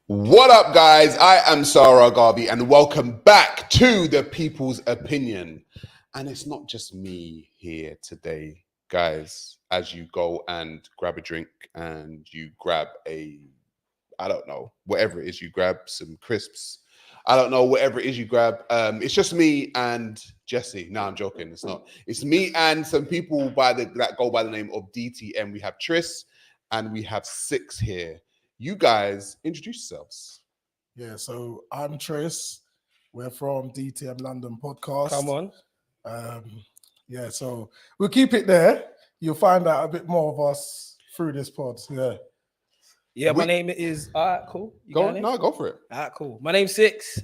What up, guys? I am Sa Ra Garvey, and welcome back to the People's Opinion. And it's not just me here today, guys. As you go and grab a drink and you grab whatever it is you grab, some crisps. I don't know, whatever it is you grab. It's just me and Jesse. No, I'm joking. It's not. It's me and some people that go by the name of DTM. We have Tris and we have Six here. You guys introduce yourselves. Yeah, so I'm Tris. We're from DTM London Podcast. Come on. So we'll keep it there. You'll find out a bit more of us through this pod. Yeah, my name is cool. Go for it. Cool. My name's Six.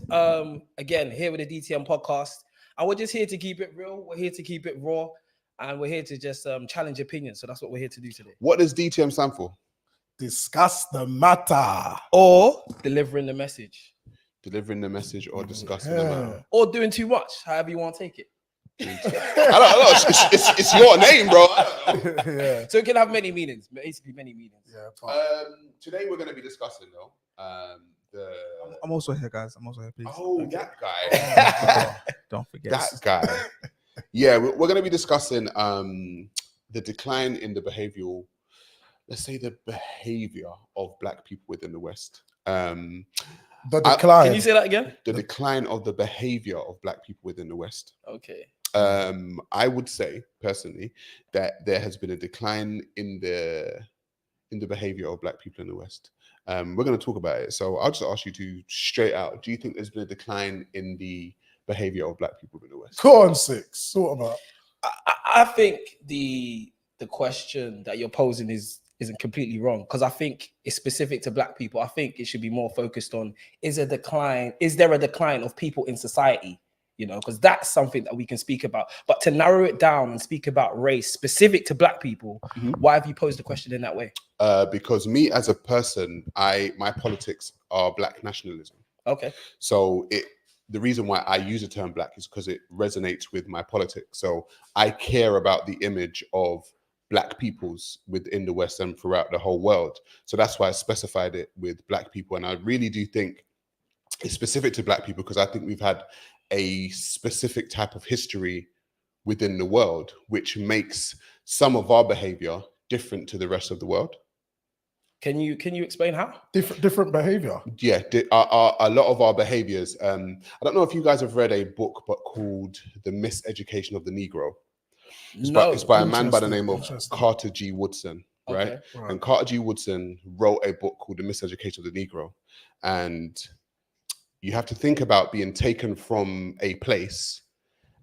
Again, here with the DTM Podcast. And we're just here to keep it real. We're here to keep it raw. And we're here to just challenge opinions. So that's what we're here to do today. What does DTM stand for? Discuss the matter. Or delivering the message. Delivering the message or discussing the matter. Or doing too much, however you want to take it. I don't know. It's your name, bro. I don't know. Yeah. So it can have many meanings, basically many meanings. Yeah. Today we're going to be discussing, though, I'm also here, guys. I'm also here, please. Oh, okay. That guy. Don't forget. That guy. Yeah, we're going to be discussing the decline in the behavioural, let's say the behaviour of Black people within the West. The decline. Can you say that again? The decline of the behaviour of Black people within the West. Okay. I would say personally that there has been a decline in the behavior of Black people in the West. We're going to talk about it. So I'll just ask you to straight out, do you think there's been a decline in the behavior of Black people in the West? Go on, Six. Sort of out. I think the question that you're posing isn't completely wrong, because I think it's specific to Black people. I think it should be more focused on, is there a decline of people in society? You know, because that's something that we can speak about. But to narrow it down and speak about race specific to Black people, why have you posed the question in that way? Because me as a person, my politics are Black nationalism. Okay. So the reason why I use the term Black is because it resonates with my politics. So I care about the image of Black peoples within the West and throughout the whole world. So that's why I specified it with Black people. And I really do think it's specific to Black people because I think we've had a specific type of history within the world, which makes some of our behavior different to the rest of the world. Can you explain how? Different behavior. Yeah, a lot of our behaviors. I don't know if you guys have read a book called The Miseducation of the Negro. It's by a man by the name of Carter G. Woodson, right? Okay. And Carter G. Woodson wrote a book called The Miseducation of the Negro. And you have to think about being taken from a place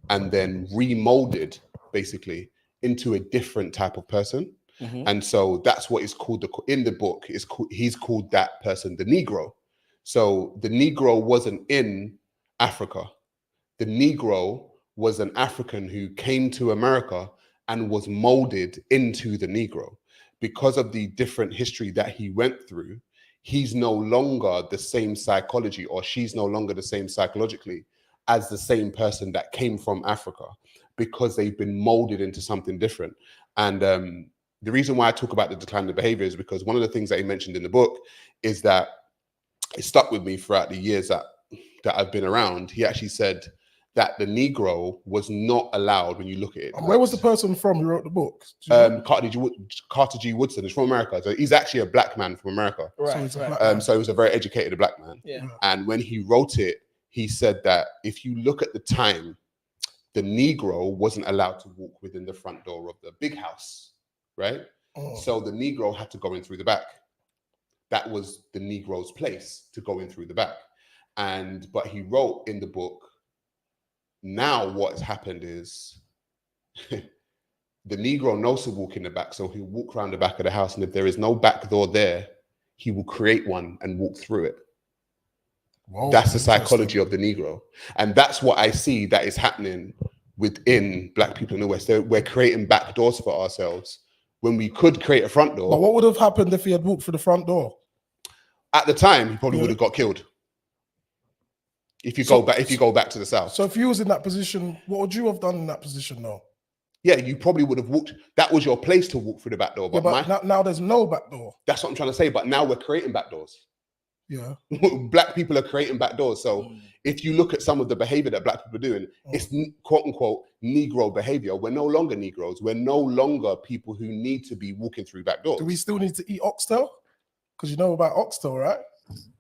and then remolded, basically, into a different type of person. Mm-hmm. And so that's what is called in the book. He's called that person the Negro. So the Negro wasn't in Africa. The Negro was an African who came to America and was molded into the Negro. Because of the different history that he went through, he's no longer the same psychology, or she's no longer the same psychologically as the same person that came from Africa, because they've been molded into something different. And the reason why I talk about the decline of the behavior is because one of the things that he mentioned in the book is that it stuck with me throughout the years that I've been around. He actually said that the Negro was not allowed, when you look at it. Where was the person from who wrote the book? Carter G. Woodson is from America. So he's actually a Black man from America. Right. So he was a very educated Black man. Yeah. And when he wrote it, he said that if you look at the time, the Negro wasn't allowed to walk within the front door of the big house, right? Oh. So the Negro had to go in through the back. That was the Negro's place, to go in through the back. But he wrote in the book, now what has happened is the Negro knows to walk in the back, so he'll walk around the back of the house, and if there is no back door there, he will create one and walk through it. Whoa, that's the psychology of the Negro. And that's what I see that is happening within Black people in the West. We're creating back doors for ourselves when we could create a front door. But what would have happened if he had walked through the front door? At the time, he probably would have got killed. If you go back to the South. So if you was in that position, what would you have done in that position though? Yeah, you probably would have walked. That was your place to walk through the back door. But now there's no back door. That's what I'm trying to say. But now we're creating back doors. Yeah. Black people are creating backdoors. So if you look at some of the behavior that black people are doing, it's quote unquote Negro behavior. We're no longer Negroes. We're no longer people who need to be walking through back doors. Do we still need to eat oxtail? Because you know about oxtail, right?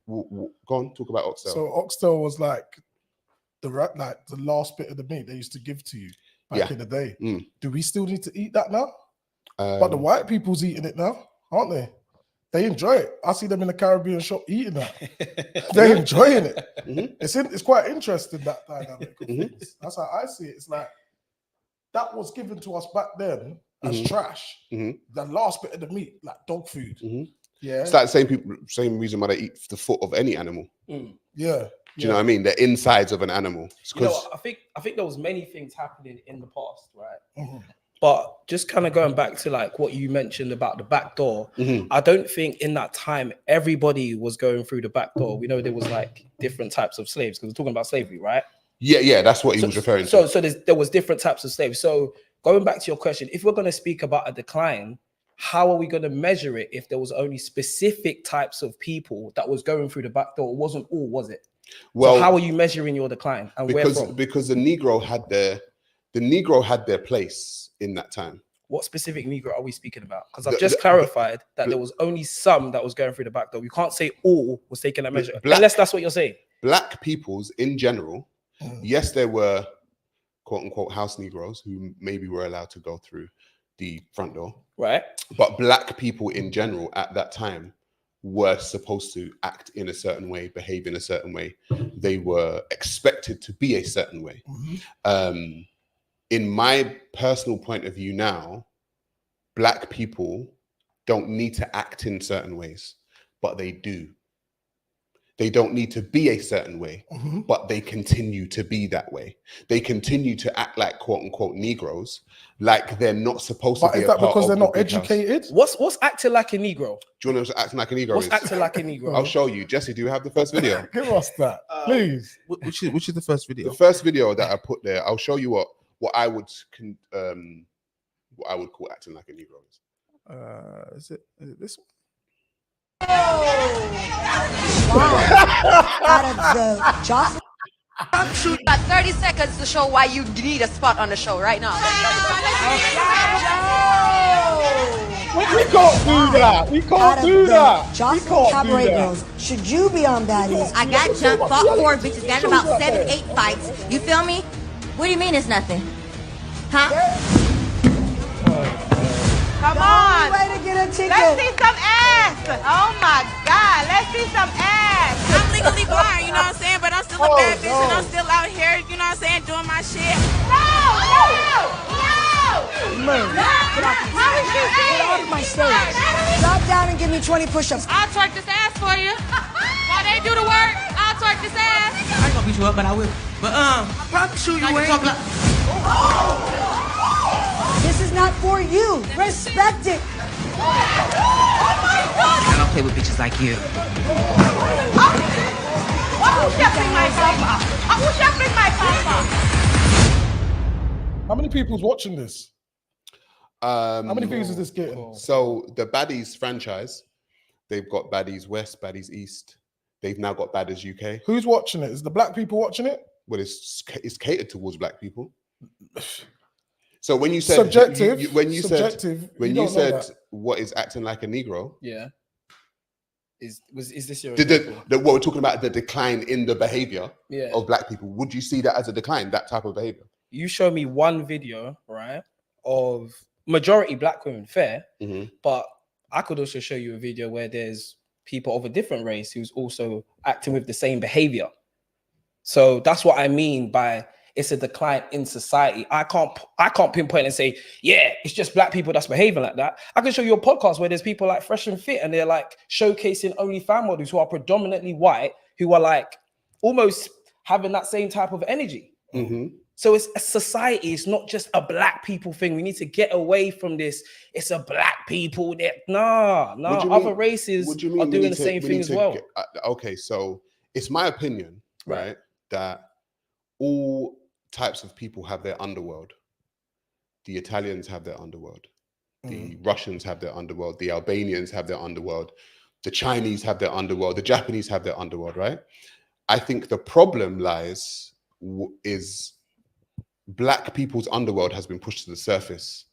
Go on, talk about oxtail. So oxtail was like the last bit of the meat they used to give to you back in the day. Do we still need to eat that now? But the white people's eating it now, aren't they? They enjoy it. I see them in the Caribbean shop eating that. They're enjoying it. It's quite interesting, that dynamic of things. That's how I see it. It's like that was given to us back then as trash. The last bit of the meat, like dog food. Yeah, it's like the same reason why they eat the foot of any animal. Yeah. Do you know what I mean? The insides of an animal. You know, I think there was many things happening in the past, right? But just kind of going back to like what you mentioned about the back door, I don't think in that time everybody was going through the back door. We know there was like different types of slaves because we're talking about slavery, right? Yeah, that's what he was referring to. So there was different types of slaves. So going back to your question, if we're going to speak about a decline, how are we going to measure it if there was only specific types of people that was going through the back door? It wasn't all, was it? Well, so how are you measuring your decline and where from? Because the Negro had their place in that time. What specific Negro are we speaking about? Because I've just clarified that there was only some that was going through the back door. You can't say all was taking that measure, unless that's what you're saying. Black peoples in general, yes, there were quote unquote house Negroes who maybe were allowed to go through the front door. Right. But black people in general at that time were supposed to act in a certain way, behave in a certain way. They were expected to be a certain way. In my personal point of view now, black people don't need to act in certain ways, but they do. They don't need to be a certain way, but they continue to be that way. They continue to act like quote unquote Negroes, like they're not supposed to be. But is that because they're not educated? What's acting like a Negro? Do you want to know what acting like a Negro What's is? acting like a Negro? I'll show you. Jesse, do you have the first video? Give us that, please. Which is the first video? The first video that I put there, I'll show you what I would call acting like a Negro is. Is it this one? Out of the Jocelyn. Shoot about 30 seconds to show why you need a spot on the show right now. We can't do that. We can't do that. Jocelyn Cabaret Girls. Should you be on Baddies? I got jumped, fought 4 bitches, got in about 7-8 fights. You feel me? What do you mean it's nothing? Huh? Come on. Way to get a ticket. Let's see some ass. Oh my God. Let's see some ass. I'm legally blind, you know what I'm saying? But I'm still a bad bitch and I'm still out here, you know what I'm saying, doing my shit. Move. Get off my stage. Drop down and give me 20 push-ups. I'll twerk this ass for you. While they do the work, I'll twerk this ass. I ain't gonna beat you up, but I will. But I promise you ain't. This is not for you. Respect it. Oh my God! I don't play with bitches like you. How many people's watching this? How many views is this getting? So the Baddies franchise, they've got Baddies West, Baddies East. They've now got Baddies UK. Who's watching it? Is the black people watching it? Well, it's catered towards black people. So when you said subjective, when you said what is acting like a Negro? Yeah. Is this your what we're talking about, the decline in the behavior of black people? Would you see that as a decline, that type of behavior? You show me one video, right, of majority black women, fair, but I could also show you a video where there's people of a different race who's also acting with the same behavior. So that's what I mean by it's a decline in society. I can't pinpoint and say, yeah, it's just black people that's behaving like that. I can show you a podcast where there's people like Fresh and Fit and they're like showcasing only fan models who are predominantly white, who are like almost having that same type of energy. So it's a society. It's not just a black people thing. We need to get away from this. It's a black people that other races are doing the same thing as well. Okay, so it's my opinion, right, that all types of people have their underworld. The Italians have their underworld. The Russians have their underworld. The Albanians have their underworld. the Chinese have their underworld, the Japanese have their underworld, right? I think the problem lies is black people's underworld has been pushed to the surface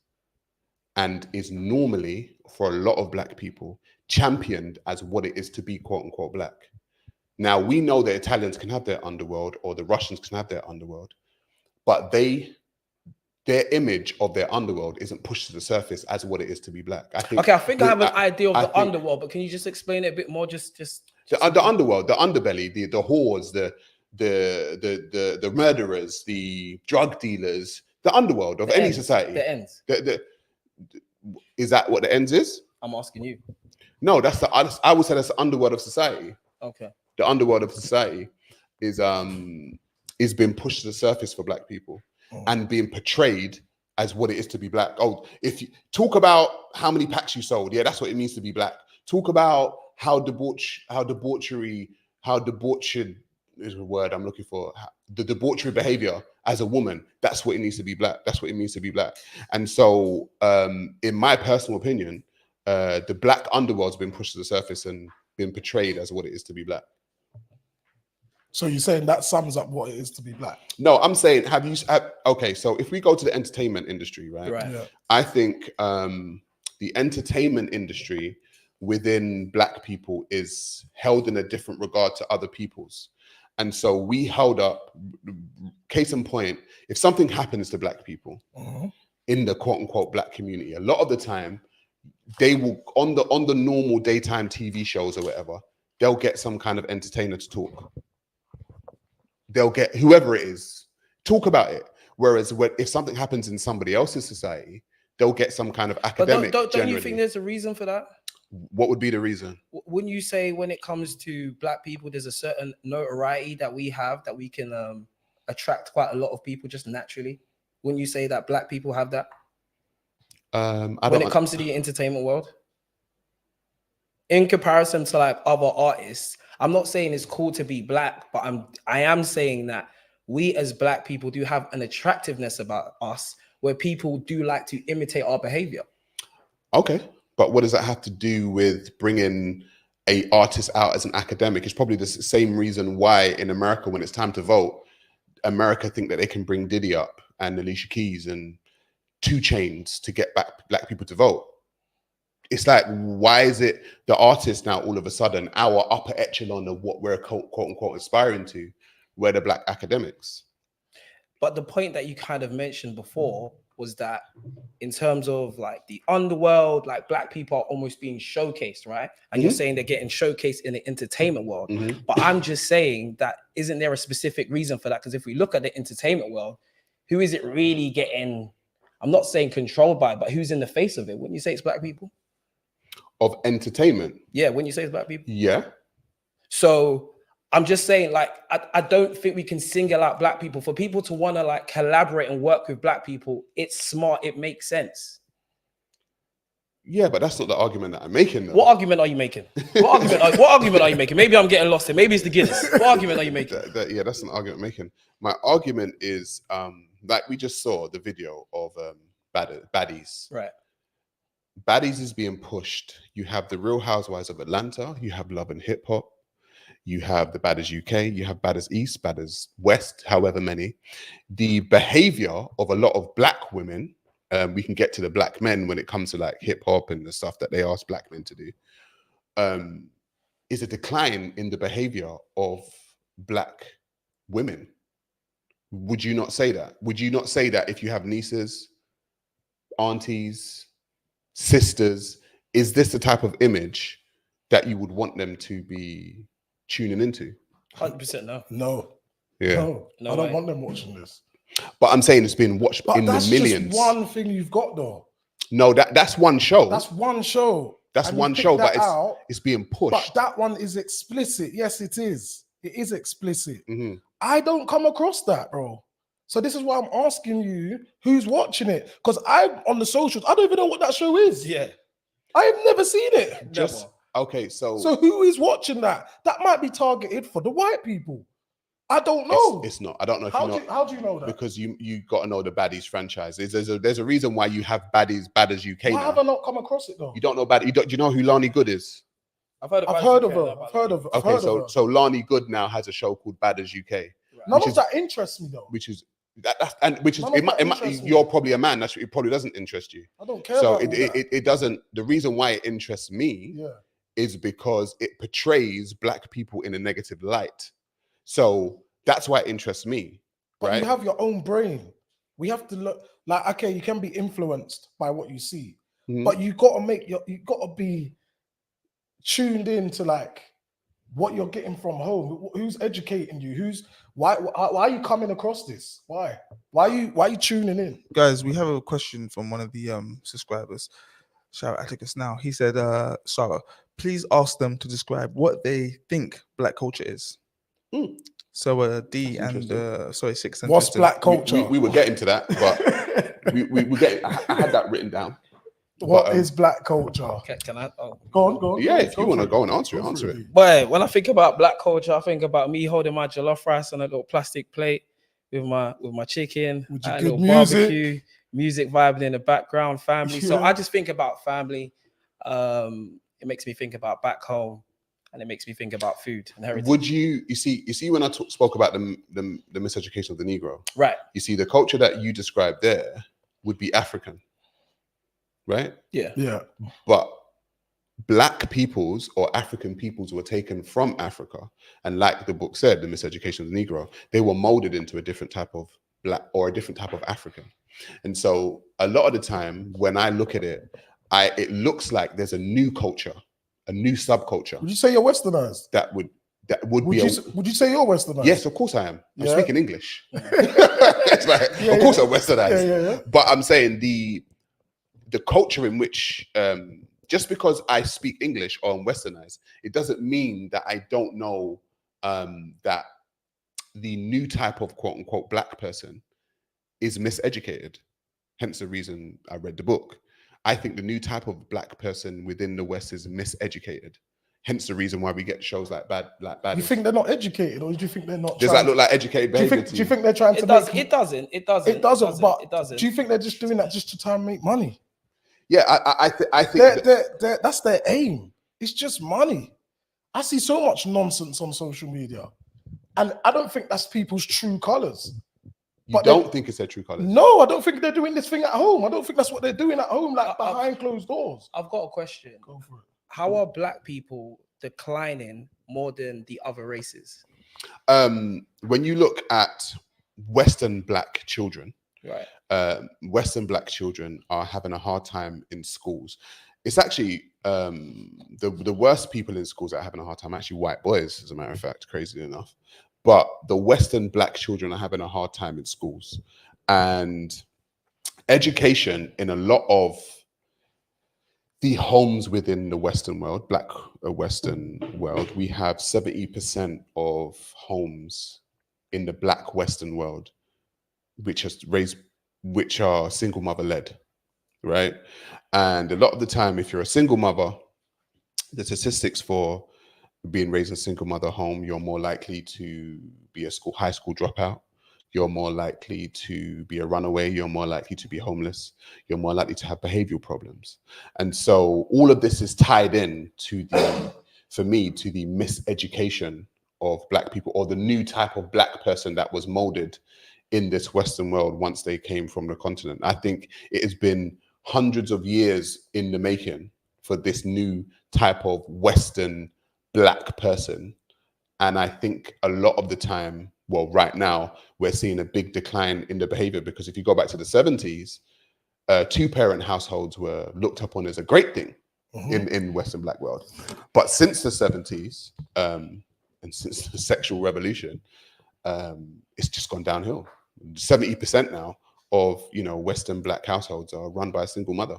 and is normally, for a lot of black people, championed as what it is to be quote unquote black. Now, we know that Italians can have their underworld or the Russians can have their underworld, but their image of their underworld isn't pushed to the surface as what it is to be black. I think I have an idea of the underworld, but can you just explain it a bit more? Just the underworld, the underbelly, the whores, the murderers, the drug dealers, the underworld of any society. The ends. Is that what the ends is? I'm asking you. No, I would say that's the underworld of society. Okay. The underworld of society is being pushed to the surface for black people and being portrayed as what it is to be black. Oh, if you talk about how many packs you sold, yeah, that's what it means to be black. Talk about how debauchery is a word I'm looking for. The debauchery behavior as a woman, that's what it needs to be black. That's what it means to be black. And so, in my personal opinion, the black underworld's been pushed to the surface and been portrayed as what it is to be black. So you're saying that sums up what it is to be black? No, I'm saying, okay, so if we go to the entertainment industry, right? Yeah. I think the entertainment industry within black people is held in a different regard to other people's. And so we held up, case in point, if something happens to black people in the quote unquote black community, a lot of the time they will, on the normal daytime TV shows or whatever, they'll get some kind of entertainer to talk. They'll get whoever it is, talk about it. Whereas if something happens in somebody else's society, they'll get some kind of academic. But don't you think there's a reason for that? What would be the reason? Wouldn't you say when it comes to black people, there's a certain notoriety that we have that we can attract quite a lot of people just naturally? Wouldn't you say that black people have that? When it comes to the entertainment world, in comparison to like other artists, I'm not saying it's cool to be black, but I am saying that we as black people do have an attractiveness about us where people do like to imitate our behavior. Okay. But what does that have to do with bringing a artist out as an academic? It's probably the same reason why in America, when it's time to vote, America think that they can bring Diddy up and Alicia Keys and 2 Chainz to get black people to vote. It's like, why is it the artists now all of a sudden our upper echelon of what we're quote unquote aspiring to, we're the black academics? But the point that you kind of mentioned before was that in terms of like the underworld, like black people are almost being showcased, right? And you're saying they're getting showcased in the entertainment world. But I'm just saying that isn't there a specific reason for that? Because if we look at the entertainment world, who is it really getting, I'm not saying controlled by, but who's in the face of it? Wouldn't you say it's black people? Of entertainment? Yeah, wouldn't you say it's black people? Yeah. So I'm just saying, like, I don't think we can single out black people. For people to want to like collaborate and work with black people, it's smart, it makes sense. Yeah, but that's not the argument that I'm making, though. What argument are you making? What argument are you making? Maybe I'm getting lost here. Maybe it's the Guinness. What argument are you making? Yeah, that's an argument I'm making. My argument is, like we just saw the video of Baddies. Right. Baddies is being pushed. You have the Real Housewives of Atlanta. You have Love and Hip Hop. You have the Baddies UK. You have Baddies East, Baddies West, however many. The behavior of a lot of black women, we can get to the black men when it comes to like hip hop and the stuff that they ask black men to do, is a decline in the behavior of black women. Would you not say that? Would you not say that if you have nieces, aunties, sisters, is this the type of image that you would want them to be tuning into? 100% no. No. Yeah. No, I don't want them watching this. But I'm saying it's been watched in the millions. That's just one thing you've got, though. No, that's one show. That's one show. That's one show, but it's being pushed. But that one is explicit. Yes, it is. It is explicit. I don't come across that, bro. So this is why I'm asking you who's watching it. Because I'm on the socials. I don't even know what that show is. Yeah. I have never seen it. Just okay, so who is watching that? That might be targeted for the white people. I don't know. It's not. I don't know if how do you know that? Because you got to know the Baddies franchise. There's a reason why you have Baddies UK. Why have I not come across it though? You don't know do you know who Lonnie Good is? I've heard of her. Okay, so Lani Good now has a show called Bad as UK. Right. None of that interests me though. You're probably a man. It probably doesn't interest you. I don't care. So it doesn't. The reason why it interests me is because it portrays black people in a negative light. So that's why it interests me. But right? you have your own brain. We have to look like, okay, you can be influenced by what you see, but you got to be tuned in to like what you're getting from home. Who's educating you? Why are you coming across this? Why are you tuning in? Guys, we have a question from one of the subscribers. Shout out Atticus now. He said, Sarah, please ask them to describe what they think black culture is. So D and 6 and what's black culture? We were getting to that, but I had that written down. What is black culture? Can I? Oh. Go on. Yeah, if you want to go and answer it. Boy, when I think about black culture, I think about me holding my jollof rice on a little plastic plate with my chicken, with a good little music. barbecue, music vibing in the background, family. So I just think about family. It makes me think about back home, and it makes me think about food and heritage. Would you see when I spoke about the miseducation of the Negro, right? You see, the culture that you described there would be African, right? Yeah. But black peoples or African peoples were taken from Africa, and like the book said, the miseducation of the Negro, they were molded into a different type of black or a different type of African. And so a lot of the time when I look at it, it looks like there's a new culture, a new subculture. Would you say you're Westernized? That would would you say you're Westernized? Yes, of course I am. I'm speaking English. It's like, of course I'm Westernized. Yeah. But I'm saying the culture in which just because I speak English or I'm Westernized, it doesn't mean that I don't know that the new type of quote unquote black person is miseducated. Hence the reason I read the book. I think the new type of black person within the West is miseducated. Hence the reason why we get shows like Bad. You think they're not educated, or do you think they're not? Does that look like educated behavior? Do you think they're trying to? It doesn't. But it doesn't. Do you think they're just doing that just to try and make money? Yeah, I think that's their aim. It's just money. I see so much nonsense on social media, and I don't think that's people's true colors. You don't think it's their true colors? No, I don't think they're doing this thing at home. I don't think that's what they're doing at home, like behind closed doors. I've got a question. Go for it. How are black people declining more than the other races? When you look at Western black children, right? Western black children are having a hard time in schools. It's actually the worst people in schools that are having a hard time are actually white boys, as a matter of fact, crazy enough. But the Western black children are having a hard time in schools. And education in a lot of the homes within the Western world, black Western world, we have 70% of homes in the black Western world, which are single mother led, right? And a lot of the time, if you're a single mother, the statistics for being raised in a single mother home, you're more likely to be a high school dropout. You're more likely to be a runaway. You're more likely to be homeless. You're more likely to have behavioral problems. And so all of this is tied in to for me, to the miseducation of black people, or the new type of black person that was molded in this Western world once they came from the continent. I think it has been hundreds of years in the making for this new type of Western black person. And I think a lot of the time, well, right now, we're seeing a big decline in the behavior, because if you go back to the 70s, two-parent households were looked upon as a great thing in Western black world. But since the 70s and since the sexual revolution, it's just gone downhill. 70% now of Western black households are run by a single mother.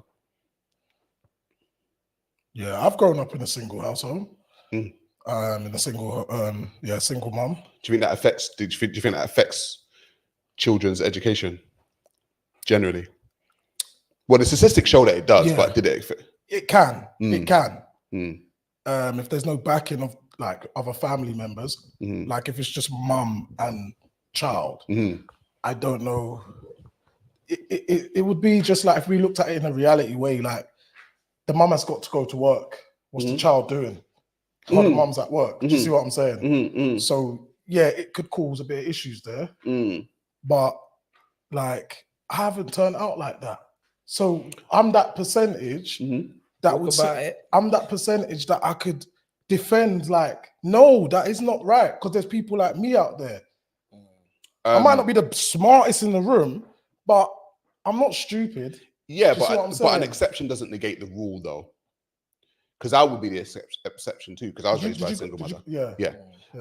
Yeah, I've grown up in a single household. In a single mom. Do you think that affects? Do you think that affects children's education generally? Well, the statistics show that it does, but did it affect? It can. It can. If there's no backing of like other family members, like if it's just mum and child, I don't know. It would be just like if we looked at it in a reality way, like the mum has got to go to work. What's the child doing? while the mum's at work. Do you see what I'm saying? So yeah, it could cause a bit of issues there. But like, I haven't turned out like that. So I'm that percentage that would say, I'm that percentage that I could defend, like, no, that is not right, because there's people like me out there. I might not be the smartest in the room, but I'm not stupid. Yeah, but an exception doesn't negate the rule, though. Because I would be the exception too, because I was raised by a single mother. Yeah.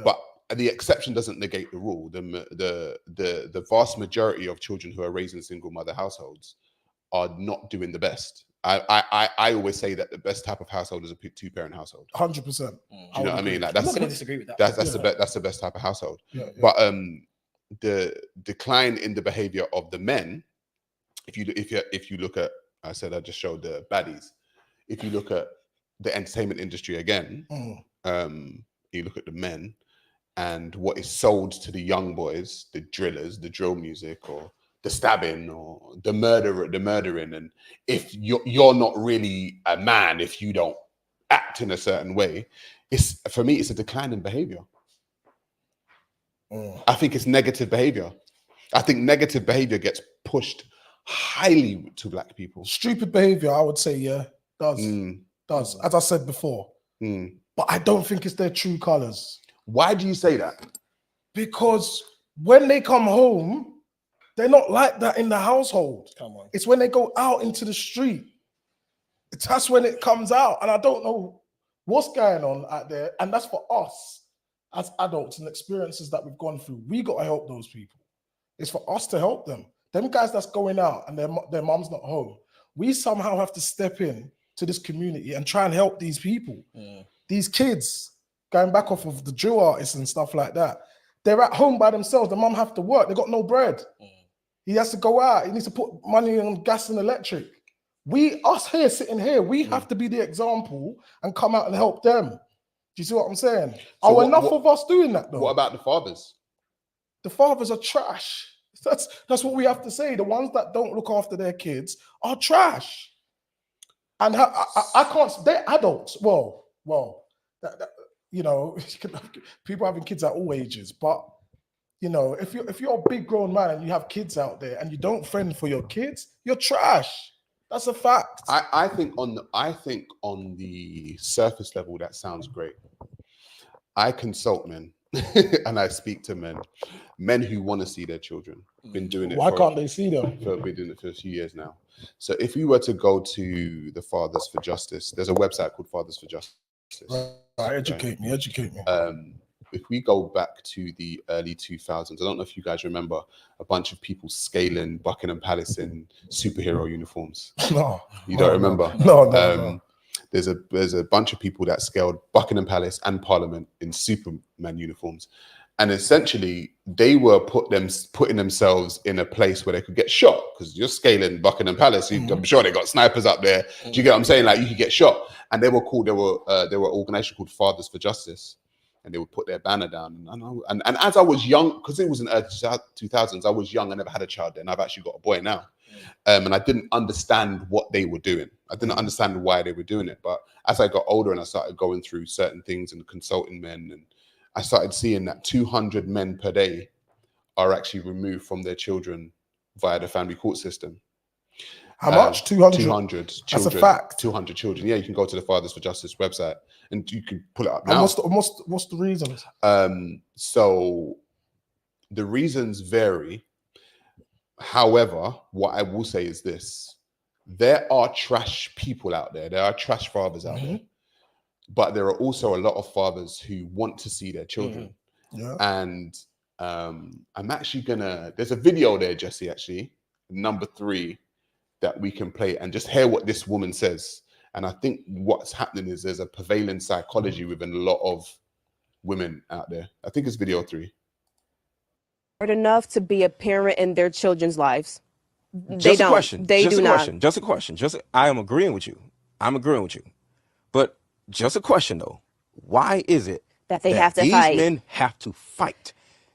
But the exception doesn't negate the rule. The vast majority of children who are raised in single mother households are not doing the best. I always say that the best type of household is a 2-parent household. 100%. Do you know what I mean? Like, I'm not going to disagree with that. That's the best type of household. But the decline in the behavior of the men, if you look at, I just showed the baddies. If you look at the entertainment industry again, you look at the men and what is sold to the young boys, the drillers, the drill music, or the stabbing, or the murdering, and if you're not really a man if you don't act in a certain way, for me it's a decline in behavior. I think it's negative behavior. I think negative behavior gets pushed highly to black people. Stupid behavior, I would say, does, as I said before. But I don't think it's their true colors. Why do you say that? Because when they come home, they're not like that in the household. Come on. It's when they go out into the street. That's when it comes out. And I don't know what's going on out there. And that's for us as adults and experiences that we've gone through. We got to help those people. It's for us to help them. Them guys that's going out and their mom's not home, we somehow have to step in to this community and try and help these people. These kids, going back off of the drill artists and stuff like that, they're at home by themselves. The mum have to work. They got no bread. He has to go out. He needs to put money on gas and electric. Us here, sitting here, we have to be the example and come out and help them. Do you see what I'm saying? So enough of us doing that, though? What about the fathers? The fathers are trash. That's what we have to say. The ones that don't look after their kids are trash. And I can't. They're adults. Well, you know, people having kids at all ages. But you know, if you're a big grown man and you have kids out there and you don't fend for your kids, you're trash. That's a fact. I think on the surface level, that sounds great. I consult men and I speak to men who want to see their children. Been doing it. Why can't they see them? Been doing it for a few years now. So if we were to go to the Fathers for Justice, there's a website called Fathers for Justice. Educate me. If we go back to the early 2000s, I don't know if you guys remember a bunch of people scaling Buckingham Palace in superhero uniforms. No. You don't remember? No. There's a bunch of people that scaled Buckingham Palace and Parliament in Superman uniforms. And essentially, they were putting themselves in a place where they could get shot, because you're scaling Buckingham Palace. I'm sure they got snipers up there. Do you get what I'm saying? Like, you could get shot. And they were called. They were an organization called Fathers for Justice, and they would put their banner down. And as I was young, because it was in the early 2000s, I was young. I never had a child then. I've actually got a boy now, and I didn't understand what they were doing. I didn't understand why they were doing it. But as I got older and I started going through certain things and consulting men, and I started seeing that 200 men per day are actually removed from their children via the family court system. How much? 200? 200 children. That's a fact. 200 children. Yeah, you can go to the Fathers for Justice website and you can pull it up now. And what's the reasons? So the reasons vary. However, what I will say is this. There are trash people out there. There are trash fathers out there. But there are also a lot of fathers who want to see their children. And I'm actually there's a video there, Jesse, actually, number 3, that we can play and just hear what this woman says. And I think what's happening is there's a prevailing psychology within a lot of women out there. I think it's video 3. Enough to be a parent in their children's lives. Just a question. I am agreeing with you. I'm agreeing with you. But just a question, though. Why is it that these men have to fight?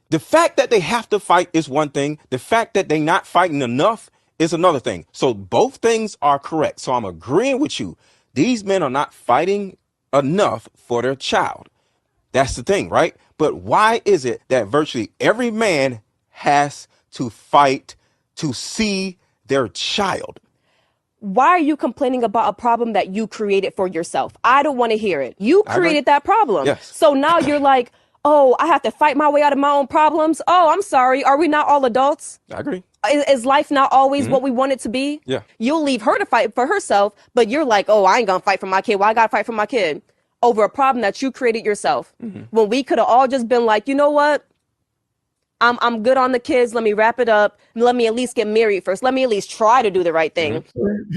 The fact that they have to fight is one thing. The fact that they're not fighting enough is another thing. So both things are correct. So I'm agreeing with you. These men are not fighting enough for their child. That's the thing, right? But why is it that virtually every man has to fight to see their child? Why are you complaining about a problem that you created for yourself? I don't want to hear it. You created that problem. Yes. So now you're like, oh, I have to fight my way out of my own problems. Oh, I'm sorry. Are we not all adults? I agree. Is life not always what we want it to be? Yeah. You'll leave her to fight for herself, but you're like, oh, I ain't gonna fight for my kid. Why I gotta fight for my kid? Over a problem that you created yourself. When we could have all just been like, you know what? I'm good on the kids. Let me wrap it up. Let me at least get married first. Let me at least try to do the right thing.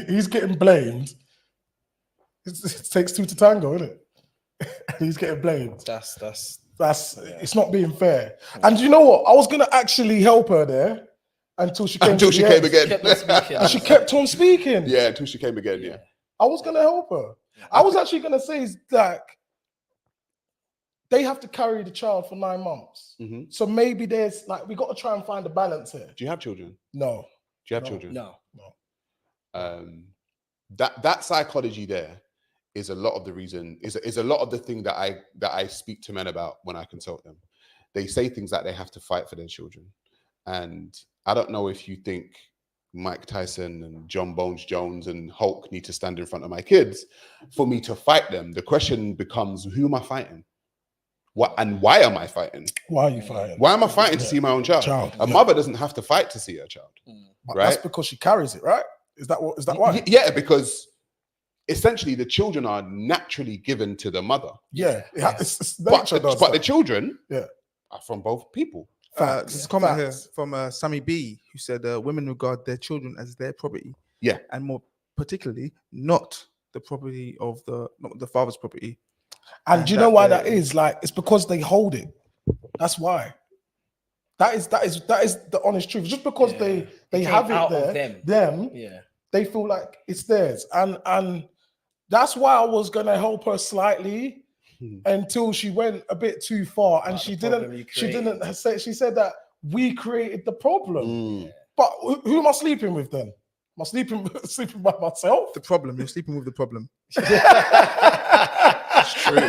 He's getting blamed. It takes two to tango, isn't it? He's getting blamed. That's It's not being fair. And you know what? I was gonna actually help her there until she came. Again. And she kept on speaking. Yeah, until she came again. Yeah. I was gonna help her. I was actually gonna say that they have to carry the child for 9 months. So maybe there's like we got to try and find a balance here. Do you have children? No. Do you have children? No. That psychology there is a lot of the reason, is a lot of the thing that I speak to men about when I consult them. They say things like they have to fight for their children. And I don't know if you think Mike Tyson and John Bones Jones and Hulk need to stand in front of my kids for me to fight them. The question becomes, who am I fighting? What and why am I fighting? Why are you fighting? Why am I fighting to see my own child? A mother doesn't have to fight to see her child. But right? That's because she carries it, right? Is that why? Yeah, because essentially the children are naturally given to the mother. Yeah. But the children are from both people. There's a comment here from Sammy B, who said women regard their children as their property. Yeah. And more particularly, not the property of not the father's property. And do you know why that is? Like, it's because they hold it. That's why. That is the honest truth. Just because they have it there, they feel like it's theirs. And that's why I was gonna help her slightly until she went a bit too far. And she said that we created the problem. But who am I sleeping with then? Am I sleeping by myself? The problem. You're sleeping with the problem. That's true.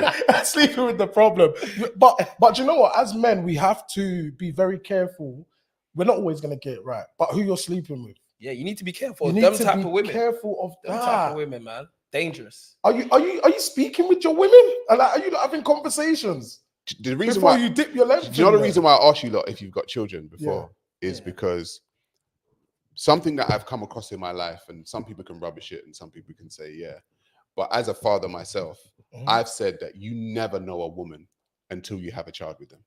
Sleeping with the problem. But you know what? As men, we have to be very careful. We're not always going to get it right. But who you're sleeping with. Yeah, you need to be careful. You need Them to type be of women. Careful of them type of women, man. Dangerous. Are you speaking with your women? Are you having conversations? The reason before why you dip your left. Do you know the reason why I asked you lot if you've got children before is because something that I've come across in my life, and some people can rubbish it and some people can say, yeah. But as a father myself, I've said that you never know a woman until you have a child with them.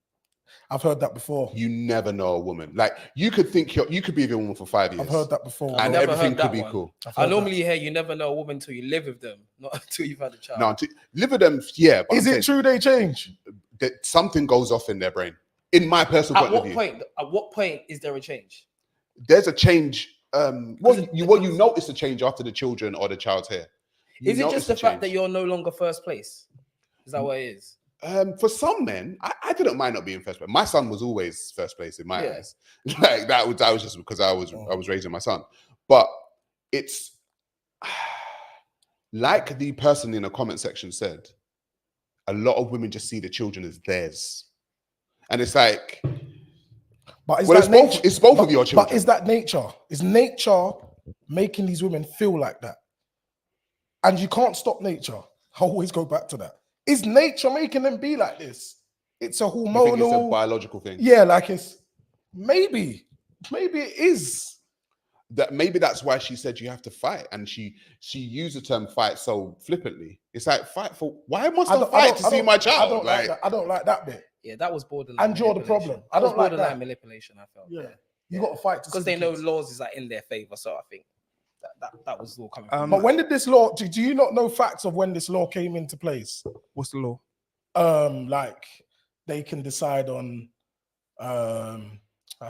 I've heard that before. You never know a woman. Like you could think you could be with a woman for 5 years. I've heard that before. And everything could be cool. I normally hear you never know a woman until you live with them, not until you've had a child. No, until live with them, yeah. But is it true they change? That something goes off in their brain. In my personal point of view. At what point is there a change? There's a change. You notice a change after the children or the child's hair. Is it just the fact that you're no longer first place? Is that what it is? For some men, I didn't mind not being first place. My son was always first place in my eyes. Like that was just because I was raising my son. But it's like the person in the comment section said, a lot of women just see the children as theirs. And it's like, but it's both of your children. But is that nature? Is nature making these women feel like that? And you can't stop nature. I always go back to that. Is nature making them be like this? It's a hormonal, you think it's a biological thing. Yeah, like it's maybe it is. That maybe that's why she said you have to fight, and she used the term fight so flippantly. It's like fight for why must I fight to see my child? I don't like that bit. Yeah, that was borderline. And you're the problem. I don't like that. Manipulation. I felt. Yeah, you got to fight because they know laws is like in their favor. So I think that was all coming. But when did this law? Do you not know facts of when this law came into place? What's the law? Like they can decide on how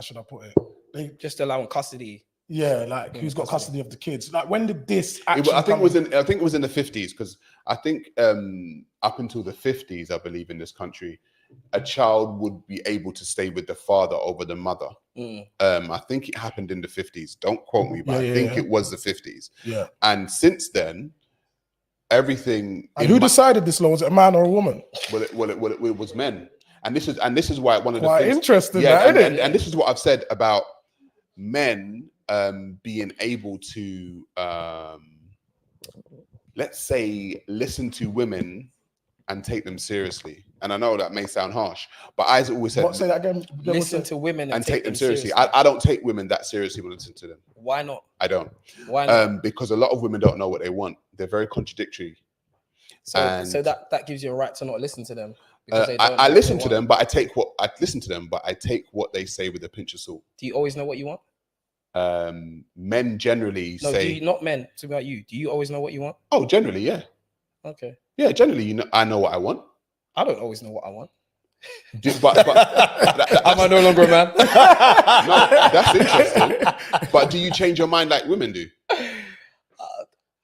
should I put it? They just allowing custody. Yeah, like who's got custody of the kids? Like when did this actually I think it was in the 50s, because I think up until the 50s, I believe in this country, a child would be able to stay with the father over the mother. I think it happened in the 50s. Don't quote me, but I think it was the 50s. Yeah. And since then, everything. And who decided this law? Was it a man or a woman? Well, it was men, and this is why one of the quite things, interesting. Yeah, isn't it? and this is what I've said about men being able to, let's say, listen to women and take them seriously. And I know that may sound harsh, but I always said, say that again. Listen to women and take them seriously. I don't take women that seriously when I listen to them. Why not? I don't. Why not? Because a lot of women don't know what they want. They're very contradictory. So that gives you a right to not listen to them. I listen to them, but I take what they say with a pinch of salt. Do you always know what you want? Men generally say, not men. It's about you. Do you always know what you want? Oh, generally, yeah. Okay. Yeah, generally, I know what I want. I don't always know what I want. But am I no longer a man? No, that's interesting. But do you change your mind like women do?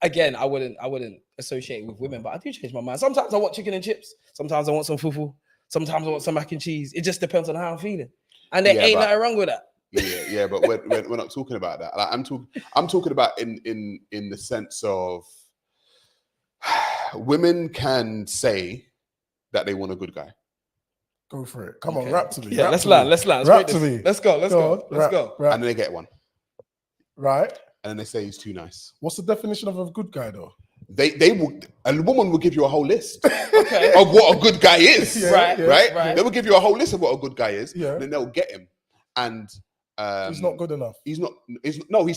Again, I wouldn't associate with women, but I do change my mind. Sometimes I want chicken and chips. Sometimes I want some fufu. Sometimes I want some mac and cheese. It just depends on how I'm feeling, and there ain't nothing wrong with that. Yeah, but we're not talking about that. Like, I'm talking about in the sense of women can say that they want a good guy. Go for it. Come on, rap to me. Yeah, let's land. Rap to me. Let's go. And then they get one. Right. And then they say he's too nice. What's the definition of a good guy, though? A woman will give you a whole list okay. of what a good guy is. Right. They will give you a whole list of what a good guy is. Yeah. And then they'll get him. And he's not good enough. He's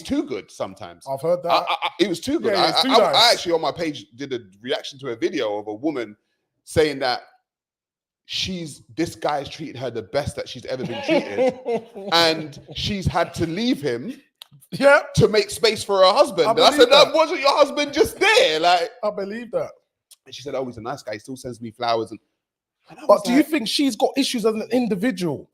too good sometimes. I've heard that. It was too good. Yeah, I actually on my page did a reaction to a video of a woman saying that this guy's treated her the best that she's ever been treated. And she's had to leave him to make space for her husband. And I said, that wasn't your husband just there? Like, I believe that. And she said, oh, he's a nice guy. He still sends me flowers. But do you think she's got issues as an individual?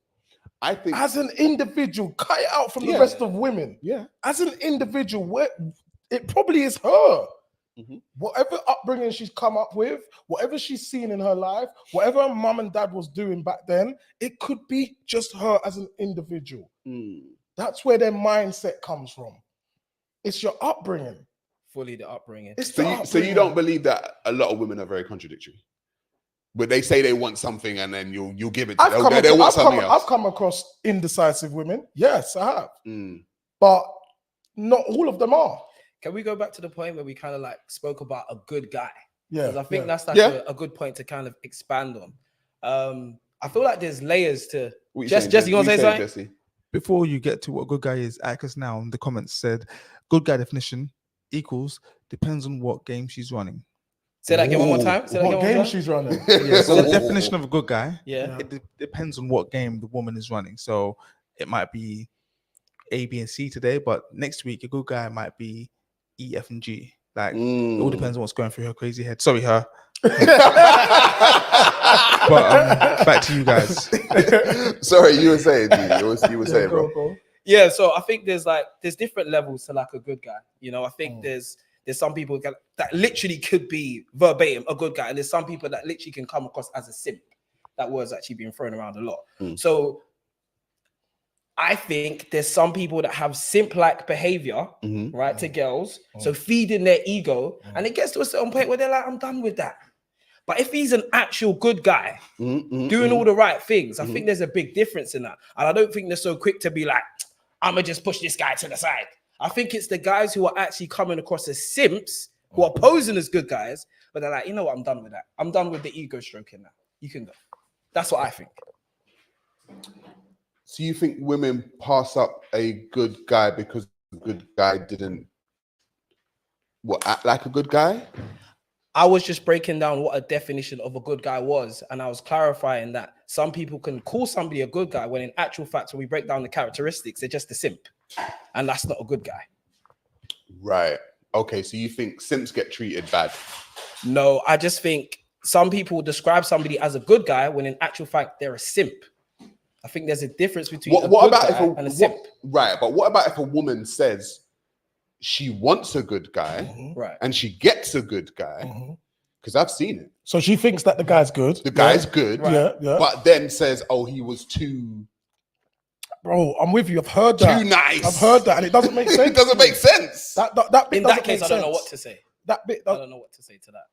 I think as an individual, cut it out from the rest of women. Yeah. As an individual, it probably is her. Mm-hmm. Whatever upbringing she's come up with, whatever she's seen in her life, whatever her mum and dad was doing back then, it could be just her as an individual. That's where their mindset comes from. It's your upbringing. Fully the upbringing. So you don't believe that a lot of women are very contradictory? But they say they want something and then you'll give it to them. They want something else. I've come across indecisive women. Yes, I have. But not all of them are. Can we go back to the point where we kind of like spoke about a good guy? Yeah. Because I think that's like a good point to kind of expand on. I feel like there's layers to... Jesse, you want to say something? Jesse? Before you get to what good guy is, Akers now in the comments said, good guy definition equals depends on what game she's running. Say that again one more time. What game she's running? So the definition of a good guy, it depends on what game the woman is running. So it might be A, B, and C today, but next week a good guy might be E, F, and G. Like it all depends on what's going through her crazy head. Sorry, her. But back to you guys. Sorry, you were saying, you were saying, bro. Yeah, so I think there's different levels to like a good guy. You know, I think there's some people that literally could be verbatim a good guy, and there's some people that literally can come across as a simp. That word's actually being thrown around a lot. So I think there's some people that have simp-like behavior, right, to girls. So feeding their ego, and it gets to a certain point where they're like, I'm done with that. But if he's an actual good guy, doing all the right things, I think there's a big difference in that. And I don't think they're so quick to be like, I'm going to just push this guy to the side. I think it's the guys who are actually coming across as simps, who are posing as good guys, but they're like, you know what, I'm done with that. I'm done with the ego stroking now. You can go. That's what I think. So you think women pass up a good guy because the good guy didn't act like a good guy? I was just breaking down what a definition of a good guy was, and I was clarifying that some people can call somebody a good guy when in actual fact, when we break down the characteristics, they're just a simp, and that's not a good guy. Right. Okay, so you think simps get treated bad? No, I just think some people describe somebody as a good guy when in actual fact, they're a simp. I think there's a difference between a good guy and a simp. Right, but what about if a woman says she wants a good guy, right, and she gets a good guy? Because I've seen it. So she thinks that the guy's good. The guy's good, right. Yeah. But then says, "Oh, he was too." Bro, I'm with you. I've heard that. Too nice. I've heard that, and it doesn't make sense. It doesn't make sense. That in that case, I don't know what to say. that bit. I don't know what to say to that.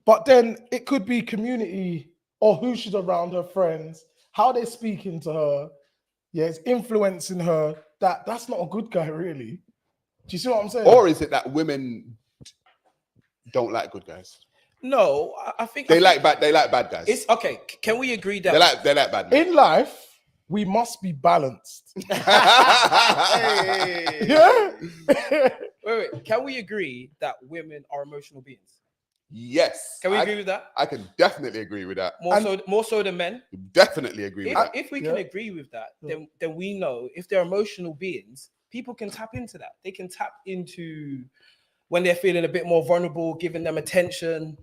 But then it could be community or who she's around, her friends, how they're speaking to her. Yeah, it's influencing her. That's not a good guy, really. Do you see what I'm saying? Or is it that women don't like good guys? No, I think they like bad guys. It's okay. Can we agree that they like bad men? In life, we must be balanced. Hey. Yeah. Wait. Can we agree that women are emotional beings? Yes. Can we agree with that? I can definitely agree with that. More so than men. Definitely agree with that. If we can agree with that, then we know if they're emotional beings, people can tap into that. They can tap into when they're feeling a bit more vulnerable, giving them attention,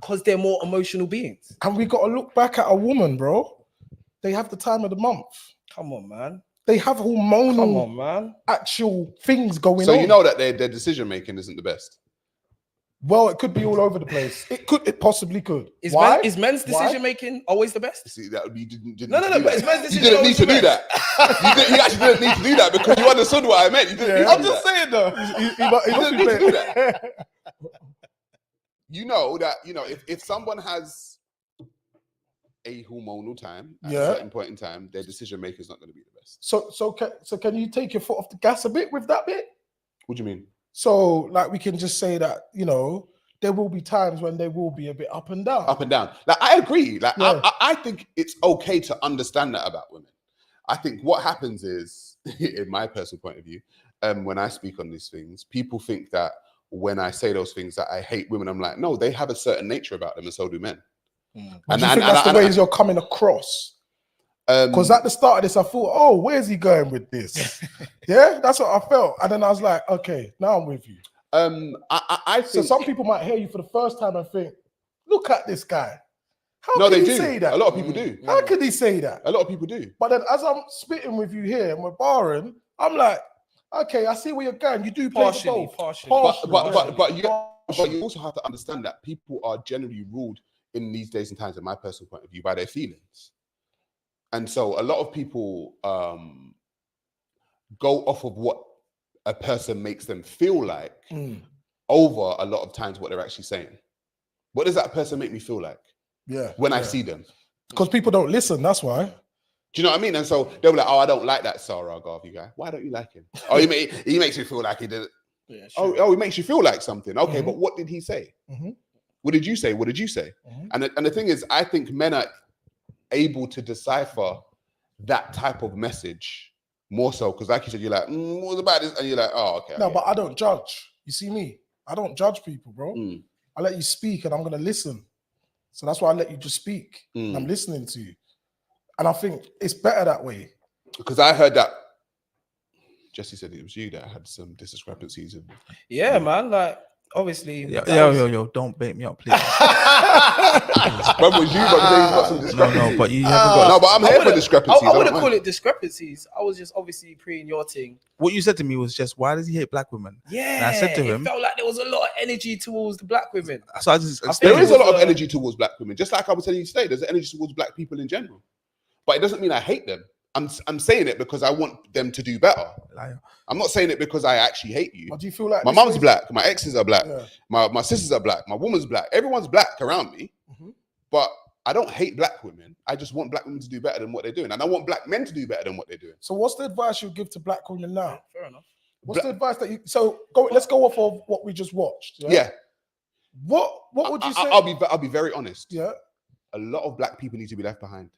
because they're more emotional beings. And we got to look back at a woman, bro. They have the time of the month. Come on, man. They have hormonal, come on, man, actual things going on. So you know that their decision making isn't the best. Well, it could be all over the place. It possibly could. Is men's decision making always the best? See, that you didn't no. But is men's decision you didn't need to do that. You actually didn't need to do that because you understood what I meant. You didn't. I'm just saying though. You didn't need to do that. You know that if someone has a hormonal time at a certain point in time, their decision making is not going to be the best. So can you take your foot off the gas a bit with that bit? What do you mean? So, like, we can just say that, there will be times when they will be a bit up and down. Up and down. Like, I agree. Like, I think it's okay to understand that about women. I think what happens is, in my personal point of view, when I speak on these things, people think that when I say those things that I hate women, I'm like, no, they have a certain nature about them, and so do men. And that's the ways you're coming across. Because at the start of this, I thought, oh, where's he going with this? Yeah, that's what I felt. And then I was like, okay, now I'm with you. I think so some people might hear you for the first time and think, look at this guy. How no, can they he do. say that? A lot of people do. How could he say that? A lot of people do. But then as I'm spitting with you here and we're barring, I'm like, okay, I see where you're going. You do play partially. But you also have to understand that people are generally ruled in these days and times, in my personal point of view, by their feelings. And so a lot of people go off of what a person makes them feel like over a lot of times what they're actually saying. What does that person make me feel like? Yeah. When I see them. Because people don't listen, that's why. Do you know what I mean? And so they'll be like, oh, I don't like that Sa Ra Garvey guy. Why don't you like him? Oh, he makes me feel like he did it. Yeah, sure. Oh, he makes you feel like something. Okay, but what did he say? What did you say? What did you say? And the thing is, I think men are able to decipher that type of message more so, because like you said, you're like, what about this? And you're like, oh, okay. No, but I don't judge. You see me? I don't judge people, bro. I let you speak and I'm going to listen. So that's why I let you just speak. I'm listening to you. And I think it's better that way. Because I heard that Jesse said it was you that had some discrepancies. Yeah, man. Like, obviously. Yo, don't bait me up, please. When was you? No, but you haven't got. No, but I'm here for discrepancies. I wouldn't call it discrepancies. I was just obviously preying your thing. What you said to me was just, why does he hate black women? Yeah, and I said to him, it felt like there was a lot of energy towards the black women. So there is a lot of energy towards black women. Just like I was telling you today, there's energy towards black people in general. But it doesn't mean I hate them. I'm saying it because I want them to do better. Liar. I'm not saying it because I actually hate you. But do you feel like my mum's black, my exes are black, my sisters are black, my woman's black, everyone's black around me. But I don't hate black women. I just want black women to do better than what they're doing. And I want black men to do better than what they're doing. So what's the advice you give to black women now? Fair enough. What's the advice that you... So let's go off of what we just watched. Yeah. What would you say? I'll be very honest. Yeah. A lot of black people need to be left behind.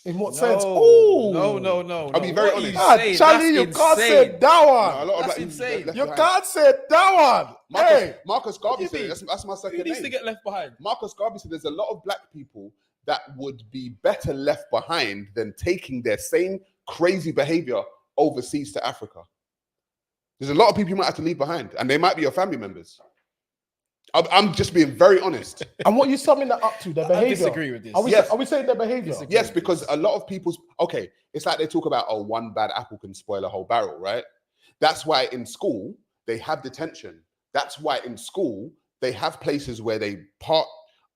In what sense? Oh no. I'll be very honest. Charlie, you can't say that one. No, that's insane. You can't say that one. Marcus Garvey said that's my second name. Who needs to get left behind? Marcus Garvey said there's a lot of black people that would be better left behind than taking their same crazy behavior overseas to Africa. There's a lot of people you might have to leave behind, and they might be your family members. I'm just being very honest. And what are you summing that up to? Their behavior? I disagree with this. Are we saying their behavior? Yes, because a lot of people's... Okay, it's like they talk about, oh, one bad apple can spoil a whole barrel, right? That's why in school, they have detention. That's why in school, they have places where they part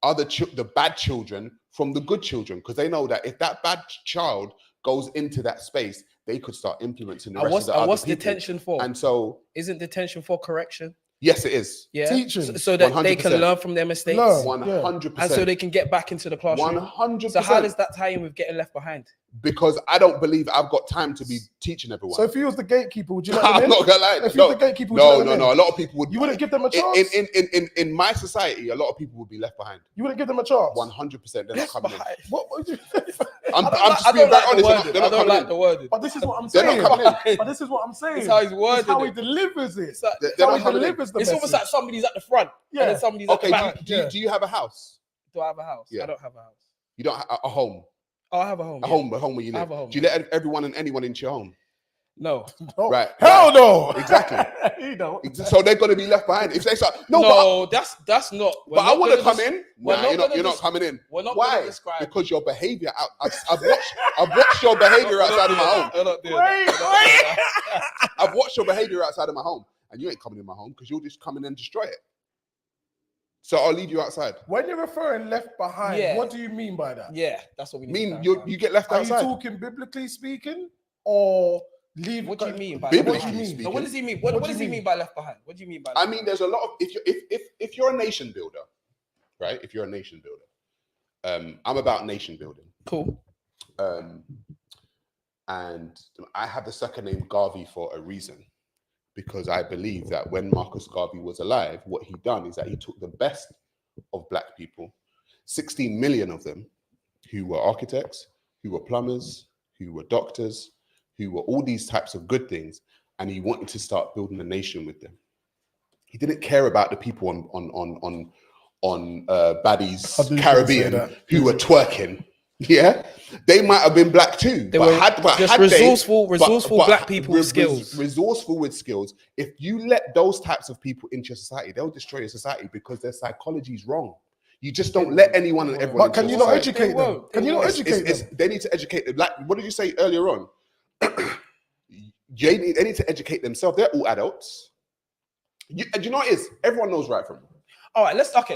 the bad children from the good children, because they know that if that bad child goes into that space, they could start influencing the rest of the other what's people. detention for? And so... Isn't detention for correction? Yes, it is. Yeah, Teaching. so that they 100%. can learn from their mistakes. 100%. And so they can get back into the classroom. 100%. So how does that tie in with getting left behind? Because I don't believe I've got time to be teaching everyone. So if you was the gatekeeper, would you let them I'm in? not gonna lie. If you was the gatekeeper, would you let them in? No. A lot of people would. You wouldn't give them a chance? In my society, a lot of people would be left behind. You wouldn't give them a chance? 100%. They're not coming in. What would you... I'm just being very honest. They're not coming in. The wording. But this is what I'm They're saying. not coming in. But this is what I'm saying. It's how he's worded. It's how he delivers it. They're how not he coming in. delivers the It's message. almost like somebody's at the front and then somebody's at the back. Do you have a house? Do I have a house? Yeah. I don't have a house. You don't have a home? Oh, I have a home. A home where you live. I have a home. Do you let everyone and anyone into your home? No. Right. Hell no. Exactly. You know. So they're going to be left behind. If they start, That's not. But I want to come in. we're Nah, not you're not coming in. We're not Why? gonna describe. Because your behavior. I've watched your behavior outside of my home. We're not doing that. I've watched your behavior outside of my home, and you ain't coming in my home because you'll just come in and destroy it. So I'll leave you outside. When you're referring left behind, what do you mean by that? Yeah, that's what we need. You get left Are outside. you talking biblically speaking or leave? What do you mean by biblically left behind? speaking? No, what does he mean? What does he mean by left behind? What do you mean by? I mean, there's a lot of if you're a nation builder, right? If you're a nation builder, I'm about nation building. Cool. And I have the second name Garvey for a reason, because I believe that when Marcus Garvey was alive, what he done is that he took the best of black people, 16 million of them, who were architects, who were plumbers, who were doctors, who were all these types of good things, and he wanted to start building a nation with them. He didn't care about the people on Baddies Caribbean who were twerking. Yeah, they might have been black too. They were just resourceful black people with skills. Resourceful with skills. If you let those types of people into your society, they'll destroy your society because their psychology is wrong. You just don't let anyone and everyone. But can you not educate them? Can you not educate them? They need to educate them. Like, what did you say earlier on? They need to educate themselves. They're all adults. And you know what it is? Everyone knows right from wrong. All right, let's. But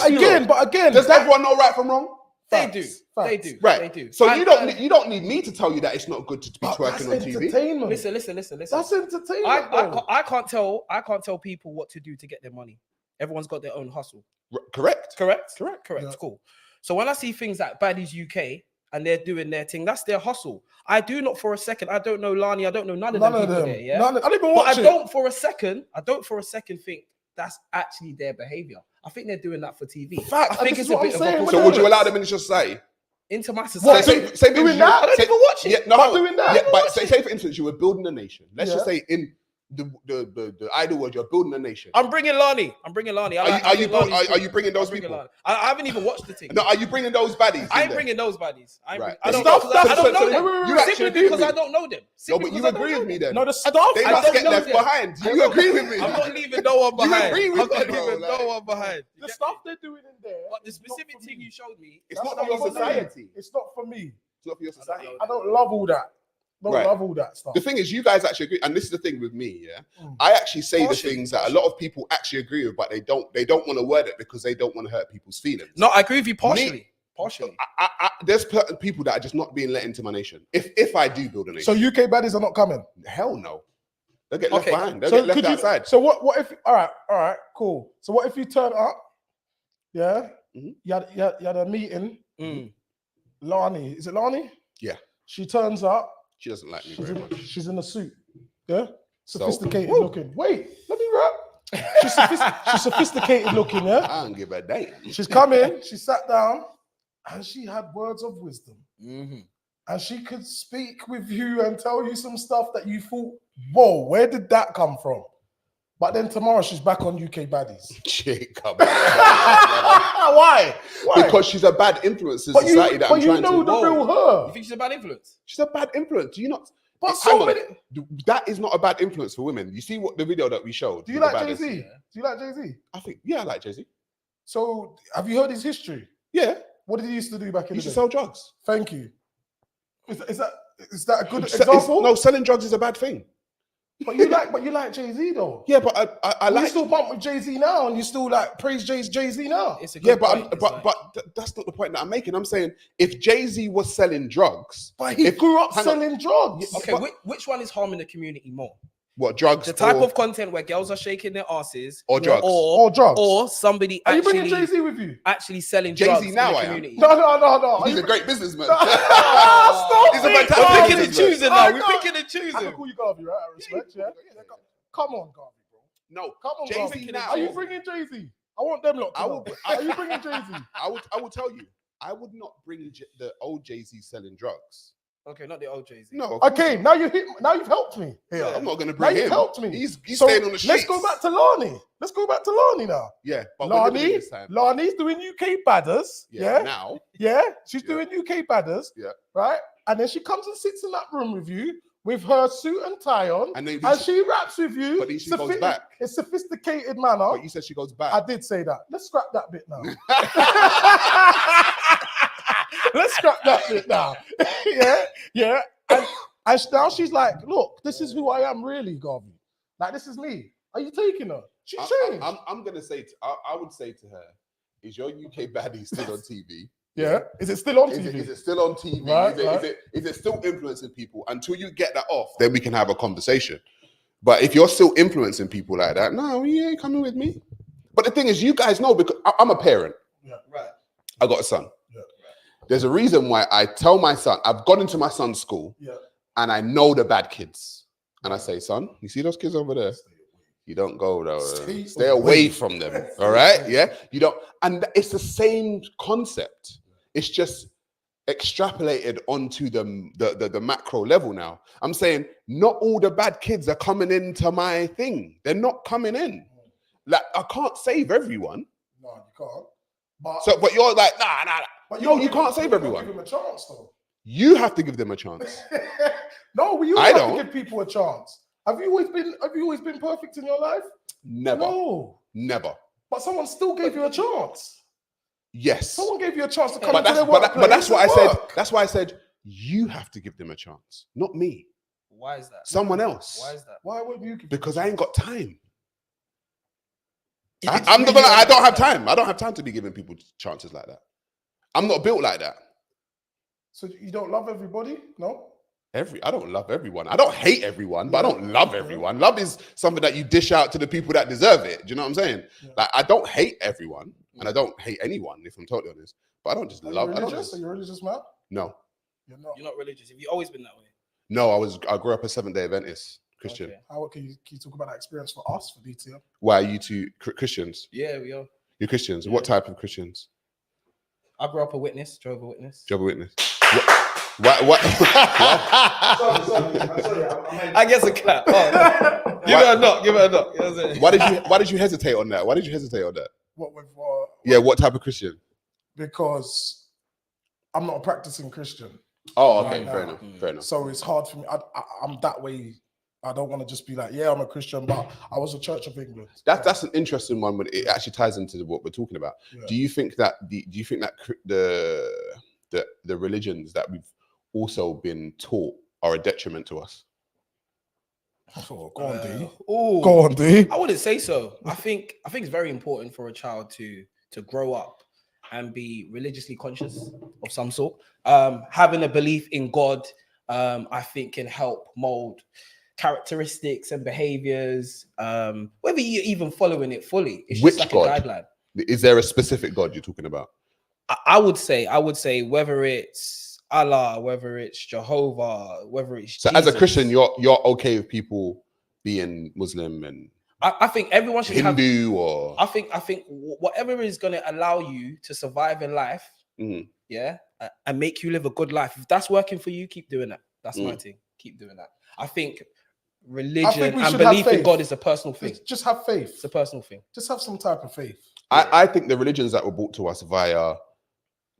again, does everyone know right from wrong? They do. Right. They do. So you don't need me to tell you that it's not good to be twerking on TV. Listen. That's entertainment. I can't tell people what to do to get their money. Everyone's got their own hustle. Correct. Yeah. Cool. So when I see things like Baddies UK and they're doing their thing, that's their hustle. I do not for a second. I don't know Lani. I don't know none of them people there. Yeah. I don't even watch it. I don't for a second think that's actually their behavior. I think they're doing that for TV. Fact, I think it's a bit of a. So would you allow them into your society? Into my society? Say doing that? I don't even watch it. Yeah, no, but doing that. Yeah, but say for instance, you were building a nation. Let's just say in the idle word, you're building a nation. I'm bringing Lani. Are you bringing those people? I haven't even watched the thing. No, are you bringing those baddies? I ain't bringing those baddies. I don't know them. Simply because I don't know them. No, but you agree with me then. No, the stuff they must get left behind. You agree with me? I'm not leaving no one behind. You agree with me, I'm not leaving no one behind. The stuff they're doing in there. But the specific thing you showed me, it's not for your society. It's not for me. It's not for your society. I don't love all that. Love all that stuff. The thing is, you guys actually agree, and this is the thing with me. Yeah, I actually say the things that a lot of people actually agree with, but they don't want to word it because they don't want to hurt people's feelings. No, I agree with you partially. There's certain people that are just not being let into my nation. If I do build a nation, so UK baddies are not coming. Hell no, they'll get left behind. They'll get left outside. So what if? All right, cool. So what if you turn up? Yeah, you had a meeting. Lani, is it Lani? Yeah, she turns up. She doesn't like me very much. She's in a suit. Yeah? Sophisticated looking. Wait, let me rap. She's sophisticated looking, yeah? I don't give a damn. She's come in, she sat down, and she had words of wisdom. And she could speak with you and tell you some stuff that you thought, whoa, where did that come from? But then tomorrow she's back on UK baddies. Why? Because she's a bad influence in society. But you know the real her. You think she's a bad influence? She's a bad influence. Do you not? But so many. That is not a bad influence for women. You see what the video that we showed? Do you like Jay-Z? Do you like Jay-Z? I like Jay-Z. So have you heard his history? Yeah. What did he used to do back in the day? He used to sell drugs. Thank you. Is that a good example? No, selling drugs is a bad thing. But you like Jay-Z though. Yeah, but I like. You still bump with Jay-Z now, and you still like praise Jay-Z now. But that's not the point that I'm making. I'm saying if Jay-Z was selling drugs, but he grew up selling drugs. Okay, which one is harming the community more? What, drugs? The type of content where girls are shaking their asses, or drugs, or drugs, or somebody are actually. You bringing Jay-Z with you? Actually selling Jay-Z drugs now, in the I am. community. No. He's a great businessman. Stop He's a it. fantastic We're picking and businessman. choosing now. We're picking and I choosing. can call you Garvey, right? I respect, yeah. Come on, Garvey, bro. No, come on, Jay-Z Garvey. now. Are you bringing Jay-Z? I want them lot. Are you bringing Jay-Z? I will tell you. I would not bring the old Jay-Z selling drugs. Okay, not the old Jay-Z. No. Okay, now you've helped me. Here. I'm not going to bring him. You've helped me. He's staying on the streets. Let's go back to Lani. Let's go back to Lani now. Yeah, but Lani's doing UK badders. Yeah. Now. Yeah, she's doing UK badders. Yeah. Right, and then she comes and sits in that room with you with her suit and tie on, and she raps with you. But then she goes back. It's sophisticated manner. But you said she goes back. I did say that. Let's scrap that bit now. Let's scrap that bit now. yeah. And now she's like, look, this is who I am really, Garvey. Like, this is me. Are you taking her? She's changed. I'm gonna say, I would say to her, is your UK baddie still on TV? Yeah. Is it still on TV? Is it still on TV? Right, Is it still influencing people? Until you get that off, then we can have a conversation. But if you're still influencing people like that, no, you ain't coming with me. But the thing is, you guys know, because I'm a parent. Yeah. Right. I got a son. Yeah. There's a reason why I tell my son, I've gone into my son's school, and I know the bad kids. And I say, son, you see those kids over there? You don't go though. Stay away from them. All right? Yeah. You don't. And it's the same concept. It's just extrapolated onto the macro level now. I'm saying not all the bad kids are coming into my thing. They're not coming in. Like, I can't save everyone. No, you can't. But you're like, nah. But you can't save everyone. Give them a chance, though. You have to give them a chance. No, you have to give people a chance. Have you always been perfect in your life? Never. No. Never. But someone still gave you a chance. Yes. Someone gave you a chance to come but into their workplace. But that's what I said. That's why I said you have to give them a chance, not me. Why is that? Someone else. Why is that? Why wouldn't you give? Because I ain't got time. I don't have time. I don't have time to be giving people chances like that. I'm not built like that. So you don't love everybody? No? I don't love everyone. I don't hate everyone, but I don't love everyone. Love is something that you dish out to the people that deserve it. Do you know what I'm saying? Yeah. Like, I don't hate everyone, and I don't hate anyone, if I'm totally honest. But I don't just love. Are you religious, man? No. You're not. You're not religious. Have you always been that way? No, I grew up a Seventh-day Adventist Christian. Okay. How can you talk about that experience for us for DTM? Why are you two Christians? Yeah, we are. You're Christians. Yeah. What type of Christians? I grew up a witness, Jehovah's Witness. Jehovah's Witness. What? Sorry, I guess a clap. Oh, give it a knock. Give it a knock. You know what I'm saying? Why did you hesitate on that? Why did you hesitate on that? What type of Christian? Because I'm not a practicing Christian. Oh, okay, fair enough. So it's hard for me. I'm that way. I don't want to just be like, yeah, I'm a Christian, but I was a Church of England. That's an interesting one, but it actually ties into what we're talking about. Yeah. Do you think that the religions that we've also been taught are a detriment to us? Oh, go on, D. Go on, D. I wouldn't say so. I think it's very important for a child to grow up and be religiously conscious of some sort. Having a belief in God, I think, can help mold characteristics and behaviors. Whether you're even following it fully, it's just like God? A guideline. Is there a specific God you're talking about? I would say whether it's Allah, whether it's Jehovah, whether it's so Jesus. As a Christian, you're okay with people being Muslim and I think everyone should Hindu or I think whatever is going to allow you to survive in life, and make you live a good life. If that's working for you, keep doing that. That's my thing. Keep doing that. I think religion and belief in God is a personal thing. Just have faith. It's a personal thing. Just have some type of faith. I think the religions that were brought to us via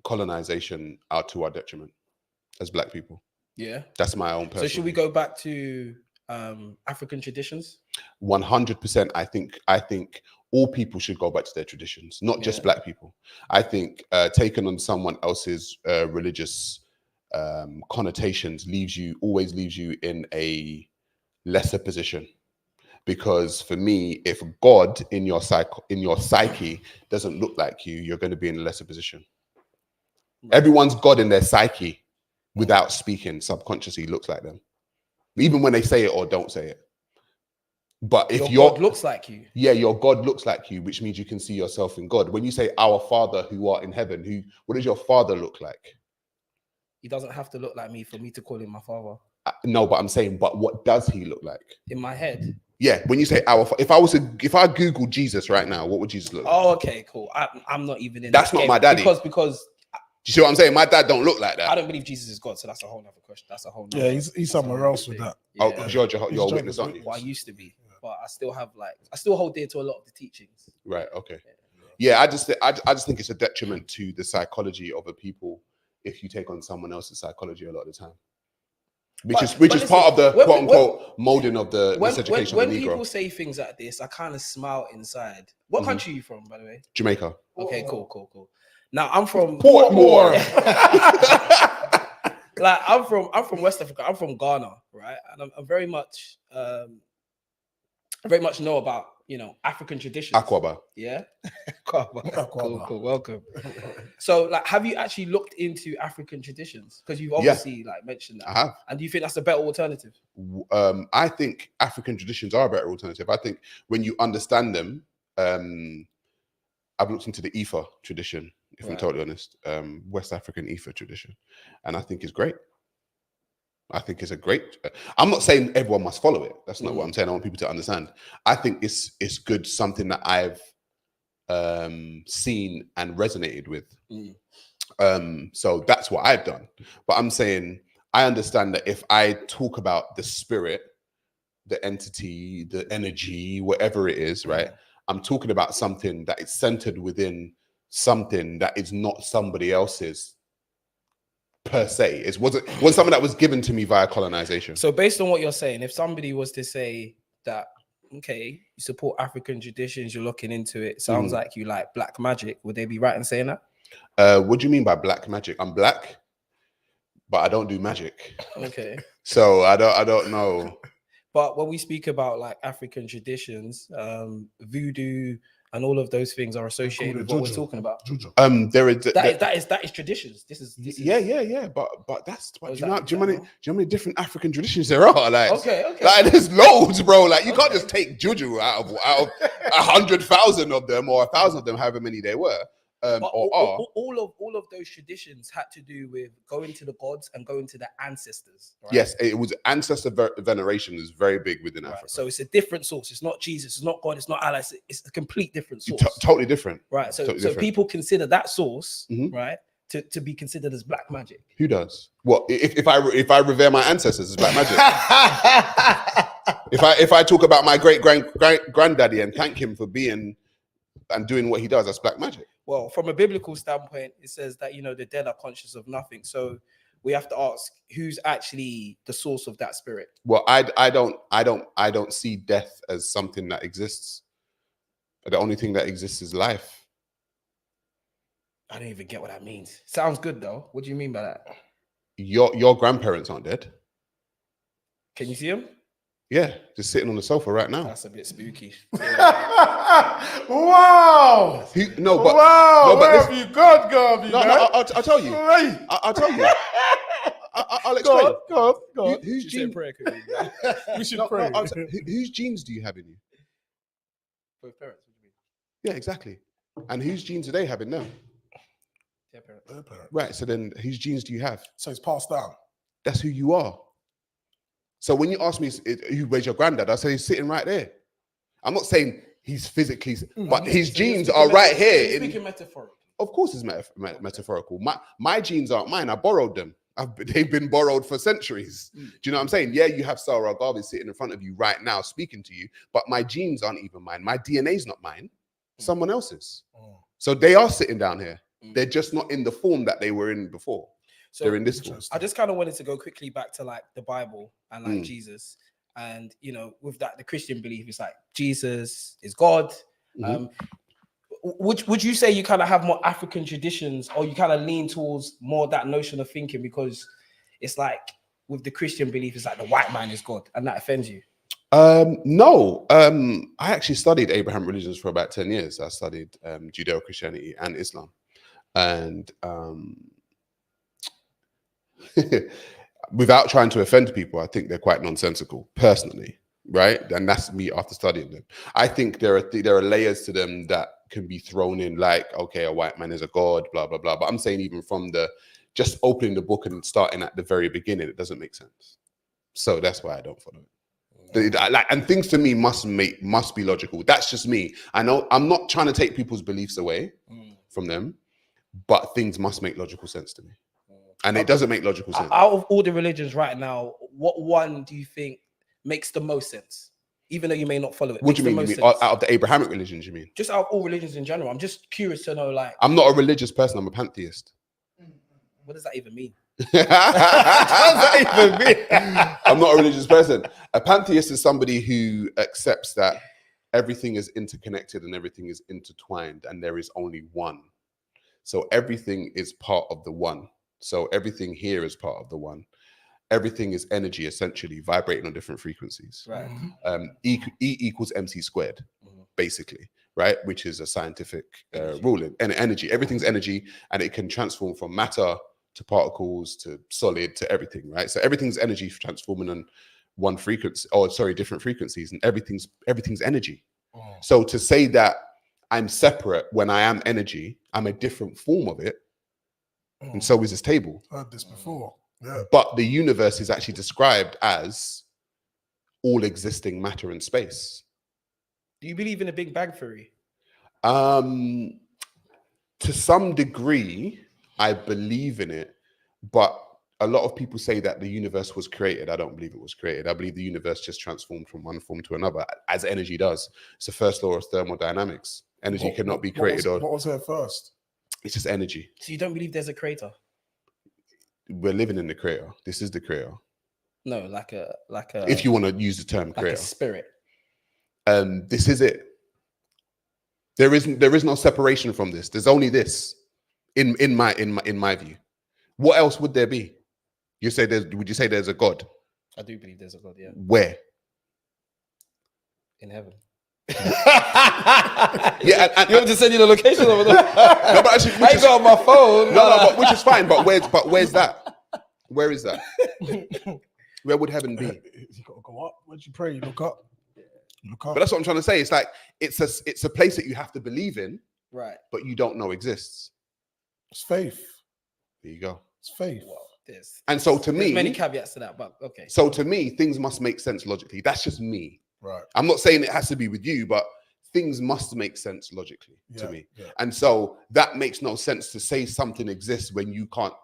colonization are to our detriment as Black people. Yeah. That's my own personal. So should we go back to African traditions? 100%. I think all people should go back to their traditions, not just Black people. I think taking on someone else's religious connotations always leaves you in a lesser position. Because for me, if God in your psyche doesn't look like you, you're going to be in a lesser position. Everyone's God in their psyche, without speaking, subconsciously looks like them, even when they say it or don't say it. But if your God looks like you, your God looks like you, which means you can see yourself in God. When you say our Father who art in heaven, what does your Father look like? He doesn't have to look like me for me to call him my father. No, but I'm saying, but what does he look like? In my head. Yeah, when you say if I Google Jesus right now, what would Jesus look like? Oh, okay, cool. I'm not even in. That's not my daddy. Because do you see what I'm saying? My dad don't look like that. I don't believe Jesus is God, so that's a whole other question. That's a whole. Yeah, he's somewhere else with that. Oh, because you're a witness, aren't you? Well, I used to be, but I still hold dear to a lot of the teachings. Right. Okay. Yeah, I just think it's a detriment to the psychology of a people if you take on someone else's psychology a lot of the time. Which is part of the quote unquote molding of the miseducation when of the Negro. People say things like this, I kind of smile inside. What country are you from, by the way? Jamaica. Okay, cool. Now I'm from Portmore. Like I'm from West Africa. I'm from Ghana, right? And I'm very much know about African traditions. Aquaba. Yeah. Aquaba. Cool. Welcome. So, like, have you actually looked into African traditions? Because you've obviously mentioned that. I have. And do you think that's a better alternative? I think African traditions are a better alternative. I think when you understand them, I've looked into the Ifa tradition, if I'm totally honest, West African Ifa tradition, and I think it's great. I think it's a great. I'm not saying everyone must follow it. That's not what I'm saying. I want people to understand. I think it's good, something that I've seen and resonated with. So that's what I've done. But I'm saying I understand that if I talk about the spirit, the entity, the energy, whatever it is, right? I'm talking about something that is centered within something that is not somebody else's per se. It wasn't something that was given to me via colonization. So based on what you're saying, if somebody was to say that, okay, you support African traditions, you're looking into it, sounds like you like black magic, would they be right in saying that? What do you mean by black magic? I'm black, but I don't do magic. Okay. So I don't know. But when we speak about like African traditions, voodoo and all of those things are associated with what we're talking about. That is traditions. This is yeah. But that's do you know how many different African traditions there are? Like okay. Like there's loads, bro. Like you can't just take juju out of 100,000 of them or 1,000 of them, however many they were. All of those traditions had to do with going to the gods and going to the ancestors. Right? Yes, it was ancestor veneration is very big within Africa. So it's a different source. It's not Jesus. It's not God. It's not Allah. It's a complete different source. Totally different. Right. So people consider that source, right, to be considered as black magic. Who does? What if I revere my ancestors as black magic? if I talk about my great granddaddy and thank him for being and doing what he does, that's black magic. Well, from a biblical standpoint, it says that the dead are conscious of nothing. So we have to ask who's actually the source of that spirit. Well, I don't see death as something that exists. The only thing that exists is life. I don't even get what that means. Sounds good though. What do you mean by that? Your grandparents aren't dead. Can you see them? Yeah, just sitting on the sofa right now. That's a bit spooky. Wow! Where have you gone, Garvey? No, I'll tell you. I'll tell you. I'll explain. Go on. Whose genes? We should pray. Whose genes do you have in you? Both parents. What do you mean? Yeah, exactly. And whose genes do they have in them? Their parents. Right. So then, whose genes do you have? So it's passed down. That's who you are. So when you ask me where's your granddad, I say he's sitting right there. I'm not saying he's physically, but his genes are right here. Speaking metaphorically. Of course, it's metaphorical. My genes aren't mine. I borrowed them. They've been borrowed for centuries. Do you know what I'm saying? Yeah, you have Sa Ra Garvey sitting in front of you right now speaking to you, but my genes aren't even mine. My DNA's not mine. Someone else's. So they are sitting down here. They're just not in the form that they were in before. So they're in this form. I just kind of wanted to go quickly back to like the Bible and like Jesus. And with that, the Christian belief is like Jesus is God. Would you say you kind of have more African traditions, or you kind of lean towards more that notion of thinking, because it's like with the Christian belief, it's like the white man is God, and that offends you? No. I actually studied Abraham religions for about 10 years. I studied Judeo-Christianity and Islam. And without trying to offend people, I think they're quite nonsensical, personally. right? And that's me after studying them. I think there are layers to them that can be thrown in, like, okay, a white man is a god, blah, blah, blah. But I'm saying even from just opening the book and starting at the very beginning, it doesn't make sense. So that's why I don't follow it. And things to me must be logical. That's just me. I know I'm not trying to take people's beliefs away from them, but things must make logical sense to me. And it doesn't make logical sense. Out of all the religions right now, what one do you think makes the most sense? Even though you may not follow it. What do you mean? Out of the Abrahamic religions, you mean? Just out of all religions in general. I'm just curious to know, like... I'm not a religious person. I'm a pantheist. What does that even mean? I'm not a religious person. A pantheist is somebody who accepts that everything is interconnected and everything is intertwined and there is only one. So everything is part of the one. So everything here is part of the one. Everything is energy, essentially, vibrating on different frequencies. Right. E equals MC squared, basically, right? Which is a scientific ruling. And energy, everything's energy, and it can transform from matter to particles to solid to everything, right? So everything's energy transforming on one frequency, different frequencies, and everything's energy. So to say that I'm separate when I am energy, I'm a different form of it, and so is this table. I've heard this before. Yeah. But the universe is actually described as all existing matter and space. Do you believe in the Big Bang Theory? To some degree, I believe in it, but a lot of people say that the universe was created. I don't believe it was created. I believe the universe just transformed from one form to another, as energy does. It's the first law of thermodynamics. Energy cannot be created. What was there first? It's just energy. So you don't believe there's a creator? We're living in the creator. This is the creator. No, like a. If you want to use the term creator, like a spirit. This is it. There is no separation from this. There's only this. In my view, what else would there be? Would you say there's a God? I do believe there's a God. Yeah. Where? In heaven. Yeah, you want me to send you the location over there? No, but actually, I got on my phone. No, but which is fine. But where's that? Where is that? Where would heaven be? You gotta go up. When you pray, you look up. Look up. But that's what I'm trying to say. It's like it's a place that you have to believe in, right? But you don't know exists. It's faith. There you go. It's faith. Well, and so to me, there's many caveats to that, but okay. So to me, things must make sense logically. That's just me. Right. I'm not saying it has to be with you, but things must make sense logically to me. Yeah. And so that makes no sense to say something exists when you can't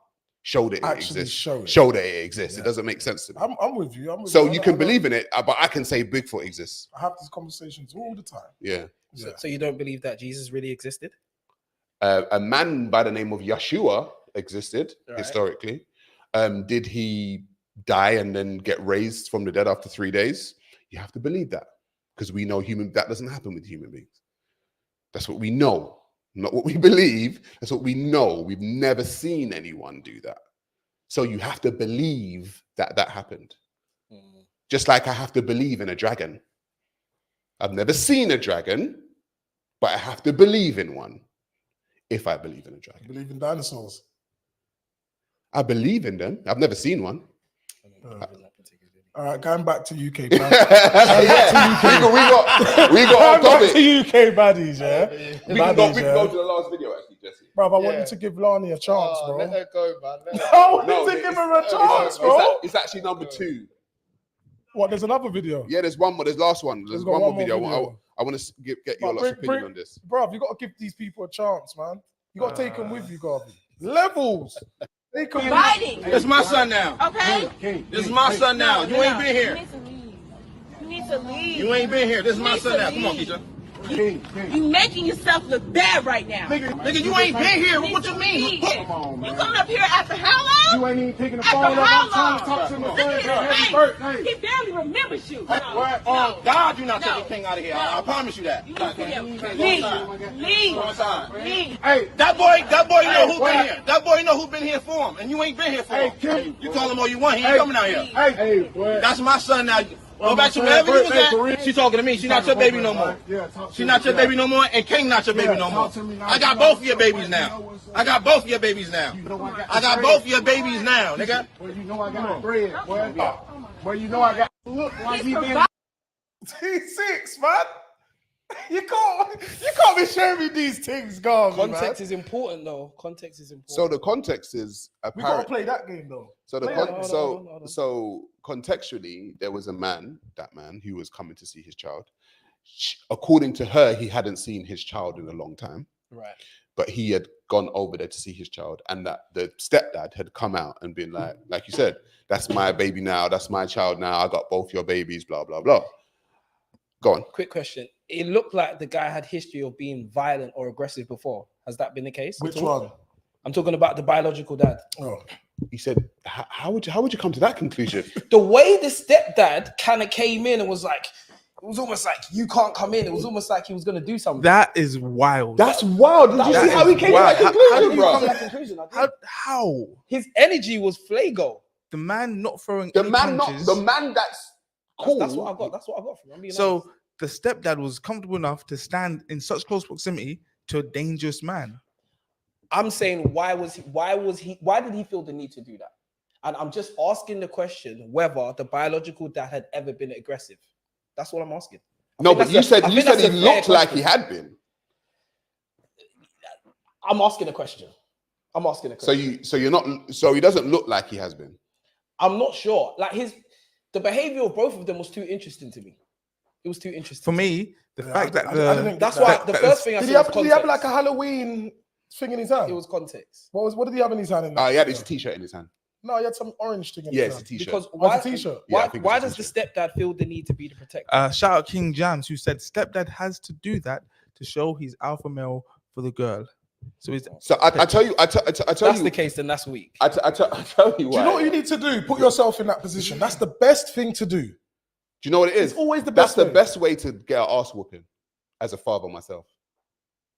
show that it exists. Show that it exists. Yeah. It doesn't make sense to me. I'm with you. So you can believe in it, but I can say Bigfoot exists. I have these conversations all the time. Yeah. So you don't believe that Jesus really existed? A man by the name of Yeshua existed historically. Did he die and then get raised from the dead after 3 days? You have to believe that, because we know that doesn't happen with human beings. That's what we know, not what we believe. That's what we know. We've never seen anyone do that. So you have to believe that happened. Just like I have to believe in a dragon. I've never seen a dragon, but I have to believe in one. If I believe in a dragon. I believe in dinosaurs. I believe in them. I've never seen one. All right, going back to UK. We got back to UK baddies, yeah. We can go to the last video, actually, Jesse. Bro, I wanted to give Lani a chance, bro. Let her go, man. I wanted to give her a chance, bro. It's actually number 2. What? There's another video. Yeah, there's one more. There's last one. There's one more video. I want to get your lot's opinion on this. Bro, you got to give these people a chance, man. You got to take them with you, Garvey. Levels. They come fighting. It's my son now. Okay. This is my son now. You ain't been here. You need to leave. You ain't been here. This is my son now. Come on, Keisha. You making yourself look bad right now. Nigga, you ain't been here. What you mean? Come on, man. You coming up here after how long? You ain't even taking the phone up. I'm trying to talk to my son. He barely remembers you. Oh, God, you not taking King out of here. I promise you that. Leave. Hey, that boy know who been here. That boy know who been here for him. And you ain't been here for him. You call him all you want. He ain't coming out here. Hey, that's my son now. Go back to wherever you was at. She talking to me. She not your baby no more. She not your baby no more, and King not your baby no more. I got both of your babies now. I got both of your babies now. I got both of your babies now, nigga. Well, you know I got bread, boy. Well, you know I got look like he been. T6, man. You can't be sharing me these things, guys. Context is important, though. Context is important. So the context is we gotta play that game, though. So so contextually, there was that man who was coming to see his child. According to her, he hadn't seen his child in a long time. Right. But he had gone over there to see his child, and that the stepdad had come out and been like you said, that's my baby now, that's my child now, I got both your babies, blah, blah, blah. Go on. Quick question. It looked like the guy had history of being violent or aggressive before. Has that been the case? Which one? I'm talking about the biological dad. Oh. He said, how would you come to that conclusion? The way the stepdad kind of came in and was like, it was almost like, you can't come in. It was almost like he was going to do something. That is wild. That's wild. Did you see how he came to that conclusion, bro? How? His energy was flago. The man not throwing the any man punches. The man that's cool. That's what I got. That's what I got from him. So the stepdad was comfortable enough to stand in such close proximity to a dangerous man. I'm saying, why did he feel the need to do that? And I'm just asking the question whether the biological dad had ever been aggressive. That's what I'm asking. No, but you said he looked like he had been. I'm asking a question. So he doesn't look like he has been. I'm not sure. Like the behavior of both of them was too interesting to me. It was too interesting for me. The fact that that's why the first thing I said. Did he have like a Halloween thing in his hand? It was context. What did he have in his hand? He had his t-shirt in his hand. No, he had some orange thing in his hand. It's a t-shirt. Because why t-shirt? Why does the stepdad feel the need to be the protector? Shout out King Jams, who said stepdad has to do that to show he's alpha male for the girl. So I tell you, that's the case. Then that's weak. I tell you why. Do you know what you need to do? Put yourself in that position. That's the best thing to do. Do you know what it is? It's always the best. That's the best way to get an arse whooping. As a father myself,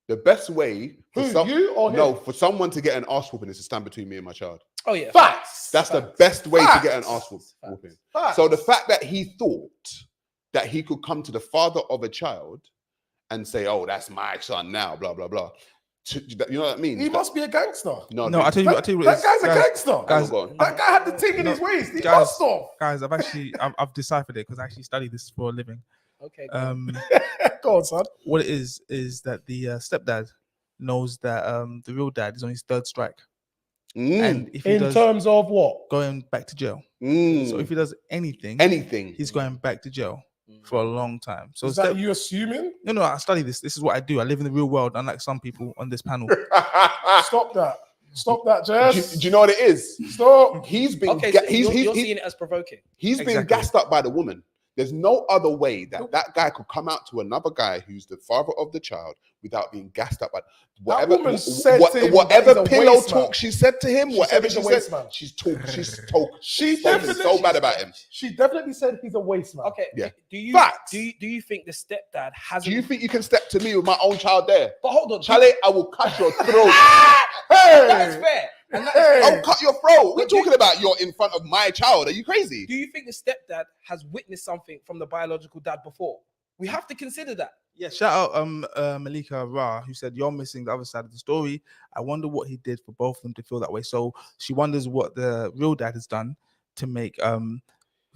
the best way for someone to get an arse whooping is to stand between me and my child. Oh yeah, facts. That's the best way to get an arse whooping. So the fact that he thought that he could come to the father of a child and say, "Oh, that's my son now," blah blah blah. You know what I mean? He must be a gangster. No, I tell you what. That guy's a gangster. Guys, that guy had the thing in his waist. He must have. Guys, I've deciphered it because I actually study this for a living. Okay. Go on, son. What it is that the stepdad knows that the real dad is on his third strike. And if he terms of what? Going back to jail. So if he does anything, he's going back to jail for a long time. So is that you assuming? No, I study this. This is what I do. I live in the real world, unlike some people on this panel. Stop that, Jess. Do you know what it is? Stop. He's been. Okay, you're seeing it as provoking. He's been gassed up by the woman. There's no other way that guy could come out to another guy who's the father of the child without being gassed up by whatever pillow talk she said to him. Whatever she said, she's definitely so bad about him. She definitely said he's a waste man. Okay. Yeah. Do you think the stepdad has? Do you think you can step to me with my own child there? But hold on, Charlie, I will cut your throat. That's fair. I'll cut your throat. We're talking about you're in front of my child. Are you crazy? Do you think the stepdad has witnessed something from the biological dad before? We have to consider that. Yeah, shout out Malika Ra, who said, "You're missing the other side of the story. I wonder what he did for both of them to feel that way." So she wonders what the real dad has done to make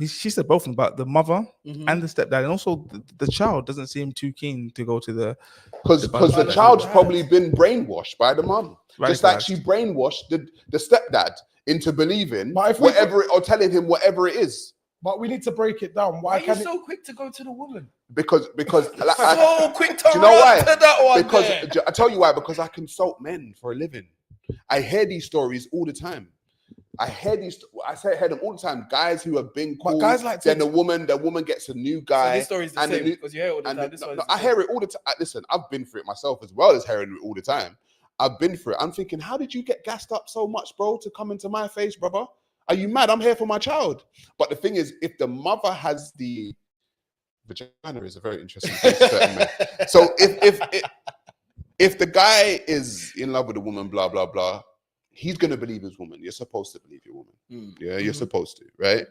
she said both of them, but the mother and the stepdad, and also the child doesn't seem too keen to go to the because the child's probably been brainwashed by the mum, just like she brainwashed the stepdad into believing or telling him whatever it is. But we need to break it down. Why are you so quick to go to the woman? Because like, so quick to do you know why? To that one. Because I tell you why. Because I consult men for a living. I hear these stories all the time. I hear them all the time. Guys who have been called, guys like then the woman gets a new guy. So this story is the same because you hear it all the time. I hear it all the time. Listen, I've been through it myself as well as hearing it all the time. I've been through it. I'm thinking, how did you get gassed up so much, bro, to come into my face, brother? Are you mad? I'm here for my child. But the thing is, if the mother has the vagina is a very interesting thing to certain men. So if the guy is in love with a woman, blah, blah, blah, he's going to believe his woman. You're supposed to believe your woman. Yeah, you're supposed to, right?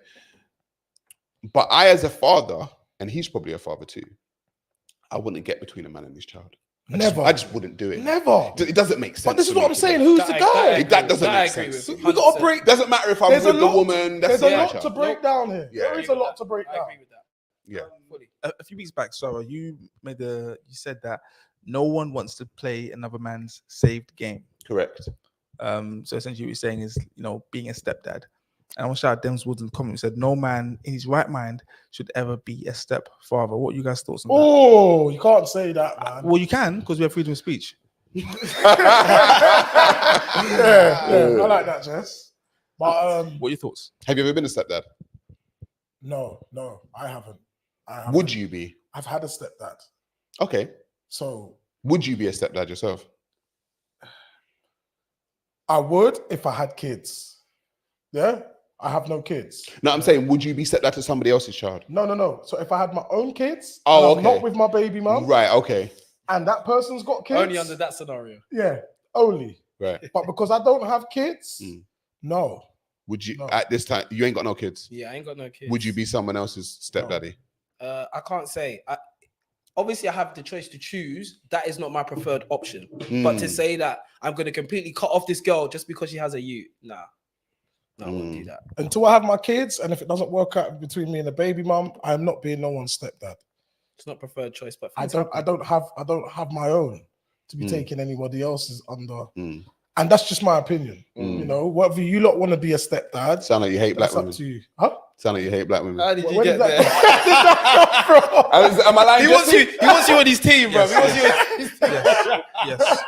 But I, as a father, and he's probably a father too, I wouldn't get between a man and his child. I just wouldn't do it. Never. It doesn't make sense. But this is what I'm saying. Who's the guy? That doesn't make sense. We got to break. Doesn't matter if I'm with the woman. There's a lot to break down here. Yeah. There is a lot to break down. I agree with that. Yeah. A few weeks back, Sarah, you said that no one wants to play another man's saved game. Correct. So essentially, what you're saying is, being a stepdad. And I want to shout out Dems Woods in the comment who said, "No man in his right mind should ever be a stepfather." What are you guys' thoughts on that? Oh, you can't say that, man. Well, you can, because we have freedom of speech. yeah, I like that, Jess. But what are your thoughts? Have you ever been a stepdad? No, I haven't. Would you be? I've had a stepdad. Okay. So would you be a stepdad yourself? I would if I had kids. Yeah, I have no kids. No, I'm saying, would you be stepdad to somebody else's child? No. So if I had my own kids, and I'm not with my baby mum. Right. Okay. And that person's got kids. Only under that scenario. Yeah, only. Right. But because I don't have kids, no. Would you at this time? You ain't got no kids. Yeah, I ain't got no kids. Would you be someone else's stepdaddy? I can't say. Obviously, I have the choice to choose. That is not my preferred option. Mm. But to say that I'm going to completely cut off this girl just because she has a youth, nah. No, I wouldn't do that. Until I have my kids, and if it doesn't work out between me and the baby mum, I'm not being no one's stepdad. It's not preferred choice, but I don't have my own to be taking anybody else's under. And that's just my opinion. You know, whether you lot want to be a stepdad, sound like you hate black women. Up to you. Huh? Sound like you hate black women. How did you Where get did there? Am I lying? He wants you on his team, bro. He wants you on his team. Yes.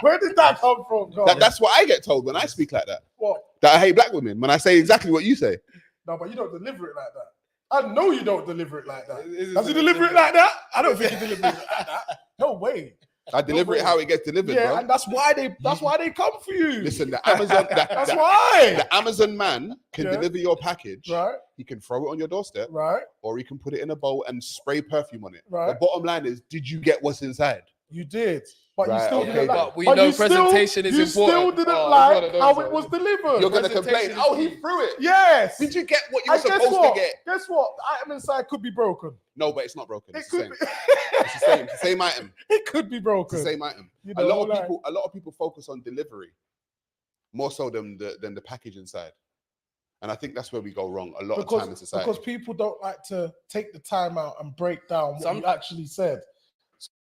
Where did that come from? That's what I get told when I speak like that. What? That I hate black women when I say exactly what you say. No, but you don't deliver it like that. I know you don't deliver it like that. Does he deliver it like that? I don't think he delivers it like that. No way. I deliver it how it gets delivered, yeah, bro. and that's why they come for you. Listen, the Amazon that's why the Amazon man can deliver your package. Right. He can throw it on your doorstep. Right. Or he can put it in a bowl and spray perfume on it. Right. The bottom line is, did you get what's inside? You did. But Right, you still okay, didn't like. but we know presentation is you important. You still didn't Oh, like how it was delivered. You're gonna complain. Oh, he threw it. Yes. Did you get what you were And guess supposed what? to get? Guess what? The item inside could be broken. No, but it's not broken. It It's the could same. be. It's the same. It's the same item. It could be broken. It's the same item. You A know, lot of people focus on delivery more so than the package inside. And I think that's where we go wrong a lot of time in society. Because people don't like to take the time out and break down what you actually said.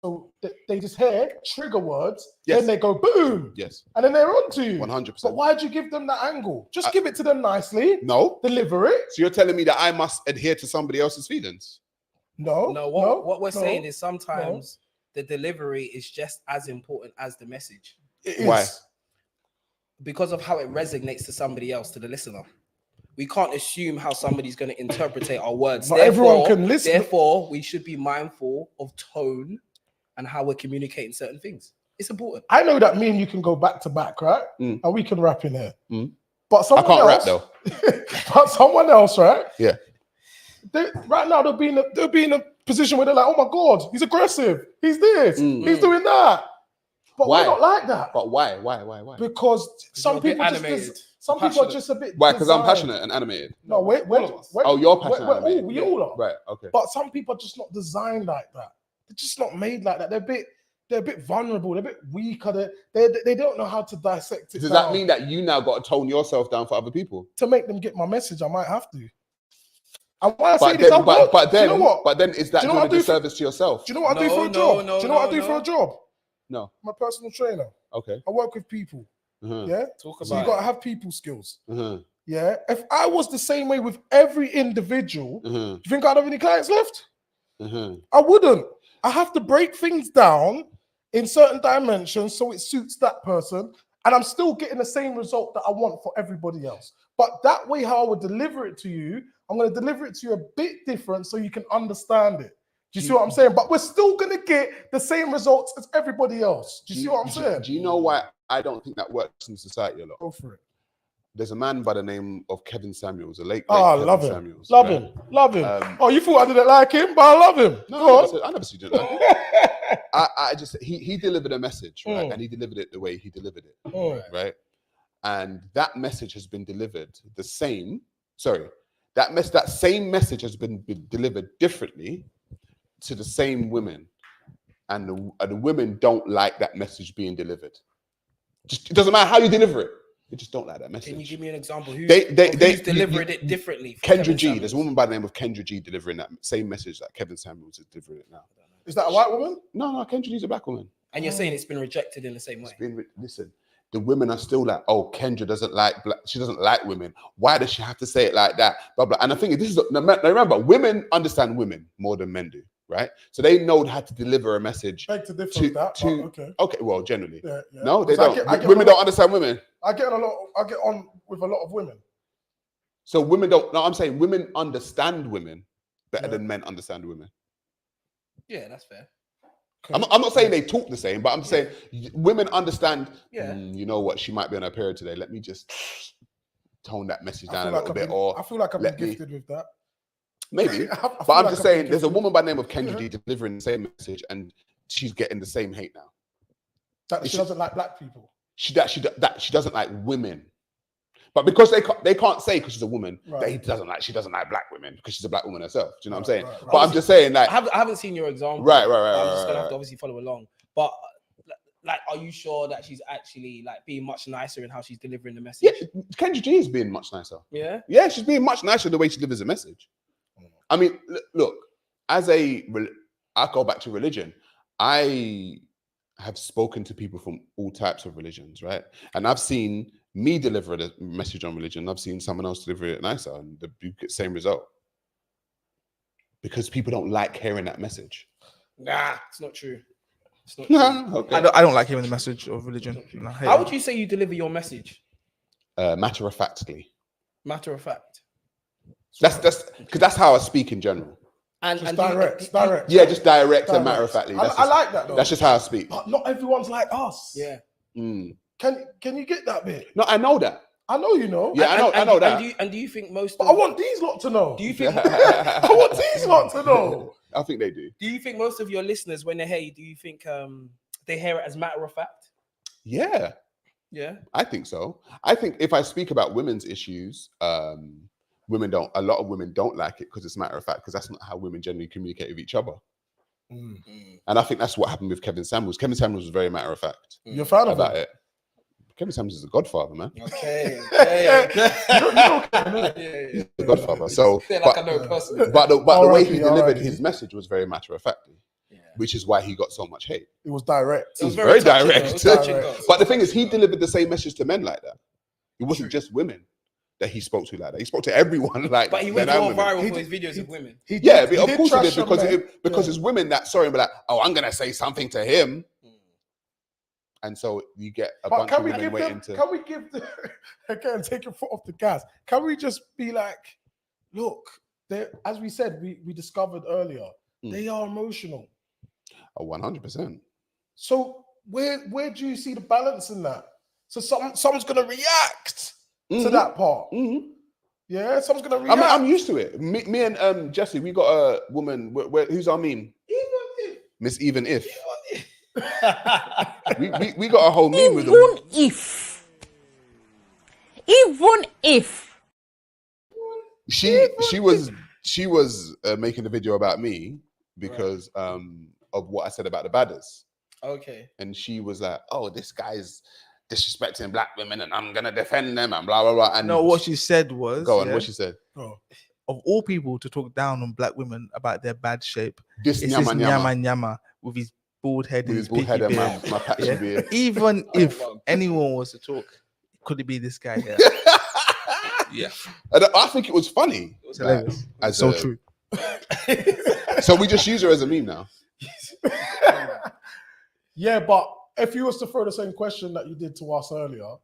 So they just hear trigger words, then they go boom. Yes. And then they're on to you. 100%. But why'd you give them that angle? Just give it to them nicely. No. Deliver it. So you're telling me that I must adhere to somebody else's feelings? No. What we're saying is sometimes the delivery is just as important as the message. It is. Why? Because of how it resonates to somebody else, to the listener. We can't assume how somebody's going to interpret our words. But everyone can listen. Therefore, we should be mindful of tone and how we're communicating certain things. It's important. I know that me and you can go back to back, right? And we can rap in here. But I someone can't else, rap though. But someone else, right? Yeah. Right now, they'll be in a position where they're like, "Oh my God, he's aggressive. He's this. He's doing that." But Why? we're not like that. But why? Because some people some people are just a bit. Why? Because I'm designed. passionate and animated. No, wait. Oh, you're passionate and animated. We all are. Right. Okay. But some people are just not designed like that. They're just not made like that. They're a bit vulnerable. They're a bit weaker. They don't know how to dissect it. Does that mean that you now got to tone yourself down for other people? To make them get my message, I might have to. And why I say this, but do you know what? But then is that doing a disservice to yourself? Do you know what I do for a job? Do you know what I do for a job? No. I'm a personal trainer. Okay. I work with people. Yeah. Talk So you about got to have people skills. Uh-huh. Yeah. If I was the same way with every individual, do you think I'd have any clients left? I wouldn't. I have to break things down in certain dimensions so it suits that person, and I'm still getting the same result that I want for everybody else. But that way, how I would deliver it to you, I'm going to deliver it to you a bit different so you can understand it. Do you see what I'm saying? But we're still going to get the same results as everybody else. Do you see what I'm saying? Do you know why I don't think that works in society a lot? Go for it. There's a man by the name of Kevin Samuels, a late I Kevin love him. Samuels. Love right? him. Love him. Oh, you thought I didn't like him, but I love him. No, I never said you didn't like him. I just he delivered a message, right? And he delivered it the way he delivered it, right? And that message has been delivered the same. Sorry, that same message has been delivered differently to the same women, and the women don't like that message being delivered. It doesn't matter how you deliver it. They just don't like that message. Can you give me an example? Who's delivered it differently? Kendra G. There's a woman by the name of Kendra G delivering that same message that Kevin Samuels is delivering it now. Is that a white woman? No, Kendra G's a black woman. And you're saying it's been rejected in the same way? Listen, the women are still like, oh, Kendra doesn't like black. She doesn't like women. Why does she have to say it like that? Blah, blah. And I think this is, remember, women understand women more than men do, right? So they know how to deliver a message. Okay, well, generally. Yeah. No, they don't. Women don't understand women. I get on with a lot of women. So women don't, no, I'm saying women understand women better than men understand women. Yeah, that's fair. I'm not saying they talk the same, but I'm saying women understand, you know what, she might be on her period today. Let me just tone that message down a little bit. I feel like I've been gifted with that. Maybe. But I'm just saying there's a woman by the name of Kendra G delivering the same message and she's getting the same hate now. That she doesn't like black people. She doesn't like women. But because they can't say because she's a woman that she doesn't like black women because she's a black woman herself. Do you know what I'm saying? Right. But I'm just saying that I haven't seen your example. Right. I'm just gonna have to obviously follow along. But like, are you sure that she's actually like being much nicer in how she's delivering the message? Yeah, Kendra G is being much nicer. Yeah. Yeah, she's being much nicer the way she delivers a message. I mean, look, I go back to religion. I have spoken to people from all types of religions, right? And I've seen me deliver a message on religion. I've seen someone else deliver it nicer and you get the same result. Because people don't like hearing that message. Nah, it's not true. It's not true. Okay. I don't like hearing the message of religion. How would you say you deliver your message? Matter of factly. Matter of fact. That's because that's how I speak in general. And direct. Yeah, just direct and matter of factly. I like that though. That's just how I speak. But not everyone's like us. Yeah. Can you get that bit? No, I know that. I know you know. Yeah, I know that. And do you think most? I want these lot to know. Do you think? I want these lot to know. I think they do. Do you think most of your listeners, when they hear you, do you think they hear it as matter of fact? Yeah. Yeah. I think so. I think if I speak about women's issues, a lot of women don't like it because it's matter of fact, because that's not how women generally communicate with each other. And I think that's what happened with Kevin Samuels. Kevin Samuels was very matter of fact. You're a fan of it. Kevin Samuels is a godfather, man. Okay. He's the godfather. So, but the way he delivered his message was very matter of fact, which is why he got so much hate. It was direct. It was very direct. But the thing is, he delivered the same message to men like that. It wasn't just women that he spoke to like that. He spoke to everyone like that. But he went more viral for his videos of women. Of course he did, because it's women that saw him be like, oh, I'm going to say something to him. And so you get a bunch of women waiting to... Can we give again, take your foot off the gas. Can we just be like, look, as we said, we discovered earlier, they are emotional. Oh, 100%. So where do you see the balance in that? So someone's going to react to that part. Yeah, someone's going to react. I'm used to it. Me and Jesse, we got a woman, who's our meme? Miss Even If. we got a whole meme with them. Even if she was making a video about me because of what I said about the badders. Okay. And she was like, "Oh, this guy's disrespecting black women, and I'm gonna defend them," and blah blah blah. And no, what she said was, go on. What she said. Oh. Of all people to talk down on black women about their bad shape, this nyama with his bald head and his bald head and my patchy beard. Even if anyone was to talk, could it be this guy here? Yeah, I think it was funny. It was hilarious. It's so true. So we just use her as a meme now. Yeah, but if you was to throw the same question that you did to us earlier,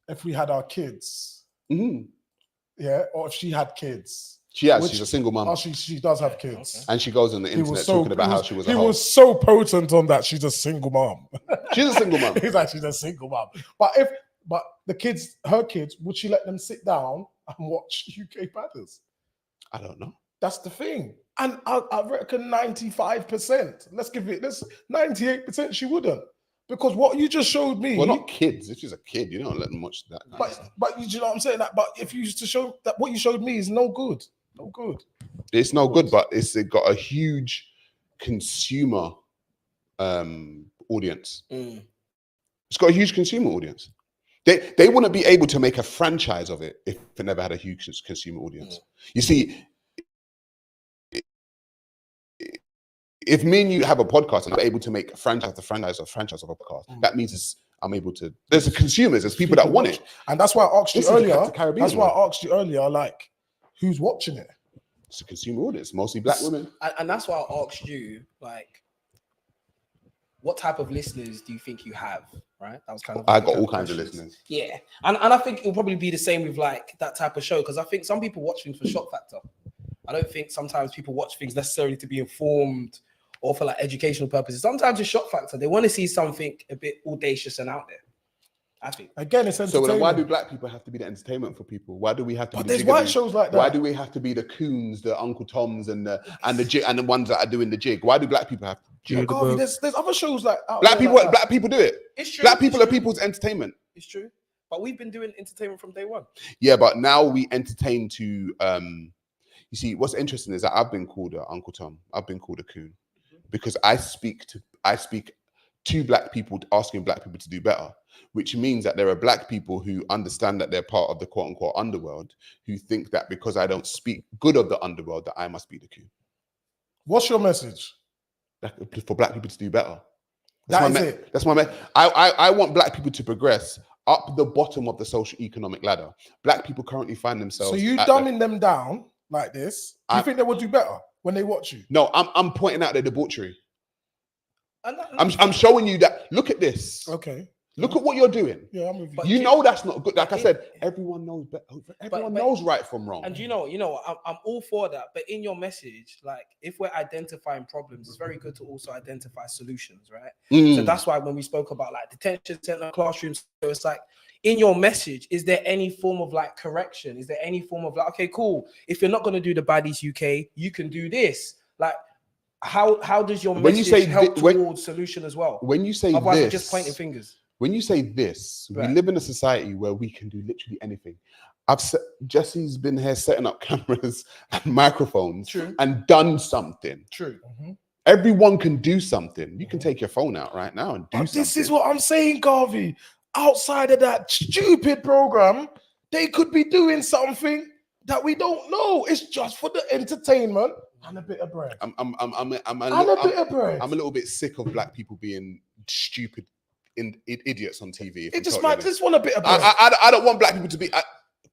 if we had our kids, yeah, or if she had kids. She's a single mom. Oh, she does have kids. Okay. And she goes on the internet talking about how she was a hoe. He was so potent on that. She's a single mom. She's a single mom. He's like, she's a single mom. But the kids, her kids, would she let them sit down and watch UK Badders? I don't know. That's the thing. And I reckon 95%. Let's give it this 98% she wouldn't. Because what you just showed me. Well, not kids. If she's a kid, you don't let them watch that. But you know what I'm saying? But if you used to show that, what you showed me is no good. No good. It's no good, but it's got a huge consumer audience. It's got a huge consumer audience. They wouldn't be able to make a franchise of it if it never had a huge consumer audience. You see, if me and you have a podcast and I'm able to make a franchise of a podcast, that means I'm able to. There's consumers, there's people that want it, and that's why I asked you earlier. That's why I asked you earlier, like, who's watching it? It's a consumer audience, mostly black women, and that's why I asked you, like, what type of listeners do you think you have? Right, that was kind of. I got all kinds of listeners. Yeah, and I think it'll probably be the same with like that type of show, because I think some people watch things for shock factor. I don't think sometimes people watch things necessarily to be informed or for like educational purposes. Sometimes it's shock factor. They want to see something a bit audacious and out there. I think. Again, it's entertainment. So then why do black people have to be the entertainment for people? Why do we have to be there's white shows like that. Why do we have to be the Coons, the Uncle Toms, and the ones that are doing the jig? Why do black people have to there's other shows like black people like black people do it. It's true. Black people are people's entertainment. It's true. But we've been doing entertainment from day one. Yeah, but now we entertain to you see, what's interesting is that I've been called a Uncle Tom. I've been called a coon because I speak to black people, asking black people to do better, which means that there are black people who understand that they're part of the quote unquote underworld, who think that because I don't speak good of the underworld, that I must be the coon. What's your message? For black people to do better. That's my message. I want black people to progress up the bottom of the social economic ladder. Black people currently find themselves. So you dumbing them down like this? Do you think they will do better when they watch you? No, I'm pointing out their debauchery. I'm showing you that. Look at this. Okay. Look at what you're doing. Yeah, I'm with you. You know that's not good. Like I said, everyone knows better. Everyone knows right from wrong. And you know, I'm all for that. But in your message, like if we're identifying problems, it's very good to also identify solutions, right? So that's why when we spoke about like detention center, classrooms, so it's like in your message, is there any form of like correction? Is there any form of like, okay, cool. If you're not going to do the Baddies UK, you can do this. Like, how does your message help towards solution as well? When you say otherwise, this, we're just pointing fingers. When you say this, we live in a society where we can do literally anything. Jesse's been here setting up cameras and microphones and done something. True. Everyone can do something. You can take your phone out right now and do something. This is what I'm saying, Garvey. Outside of that stupid program, they could be doing something that we don't know. It's just for the entertainment and a bit of bread. I'm a little bit sick of black people being stupid idiots on TV. It just might just want a bit of bread. I don't want black people to be.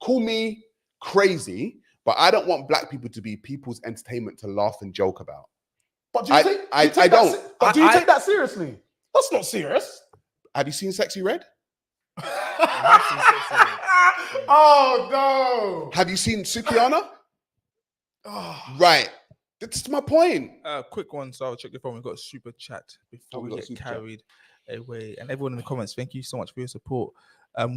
Call me crazy, but I don't want black people to be people's entertainment to laugh and joke about. But do you take that seriously? That's not serious. Have you seen Sexy Red? Oh no! Have you seen Sukiyana? Right. That's my point. Quick one, so I'll check the phone. We've got a super chat before we get carried away. And everyone in the comments, thank you so much for your support.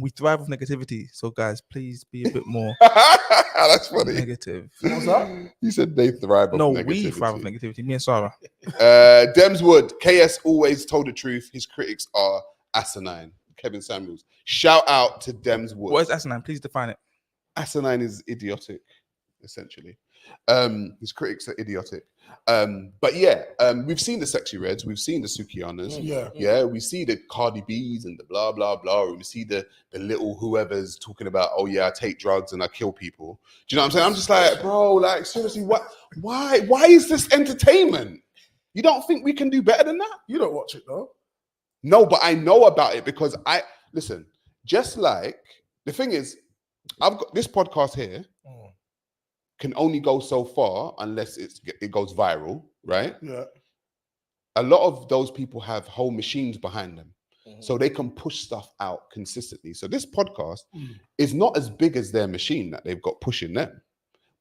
We thrive with negativity, so guys, please be a bit more that's funny. Negative. What's that? You said they thrive with negativity. No, we thrive with negativity. Me and Sarah. Demswood, KS always told the truth. His critics are asinine. Kevin Samuels. Shout out to Demswood. What is asinine? Please define it. Asinine is idiotic, essentially. His critics are idiotic. But yeah, we've seen the Sexy Reds, we've seen the Sukiyanas. Yeah, we see the Cardi B's and the blah blah blah. We see the little whoever's talking about, oh yeah, I take drugs and I kill people. Do you know what I'm saying? I'm just like, bro, like seriously, what? Why is this entertainment? You don't think we can do better than that? You don't watch it though. No, but I know about it because listen. Just like the thing is, I've got this podcast here. Can only go so far unless it goes viral, right? Yeah. A lot of those people have whole machines behind them, so they can push stuff out consistently. So this podcast is not as big as their machine that they've got pushing them,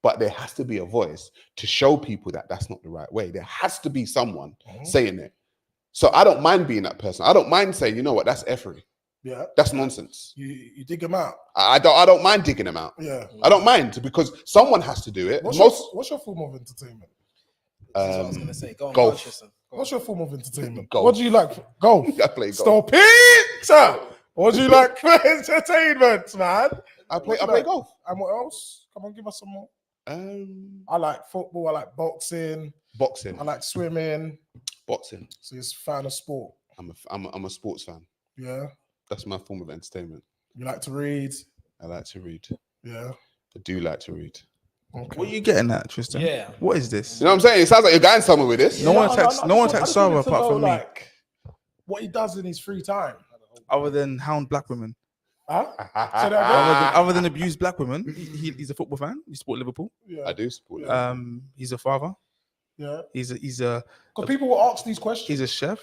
but there has to be a voice to show people that that's not the right way. There has to be someone saying it. So I don't mind being that person. I don't mind saying, you know what, that's effery. Yeah, that's nonsense. You dig them out. I don't mind digging them out. Yeah, I don't mind because someone has to do it. What's your form of entertainment? That's what I was gonna say. Go on, golf. What's your form of entertainment? Golf. What do you like? Golf. I play golf. Stop it, sir. What do you like for entertainment, man? I play golf. And what else? Come on, give us some more. I like football. I like boxing. I like swimming. Boxing. So you're a fan of sport. I'm a sports fan. Yeah. That's my form of entertainment. You like to read? I like to read. Yeah. I do like to read. Okay. What are you getting at, Tristan? Yeah. What is this? You know what I'm saying? It sounds like you're going somewhere with this. No one attacks Sarah apart from me. Like, what he does in his free time. Other than hound black women. Huh? Say that again? Other than abuse black women. He's a football fan. He support Liverpool. Yeah. I do support that. He's a father. Yeah. He's a Because people will ask these questions. He's a chef.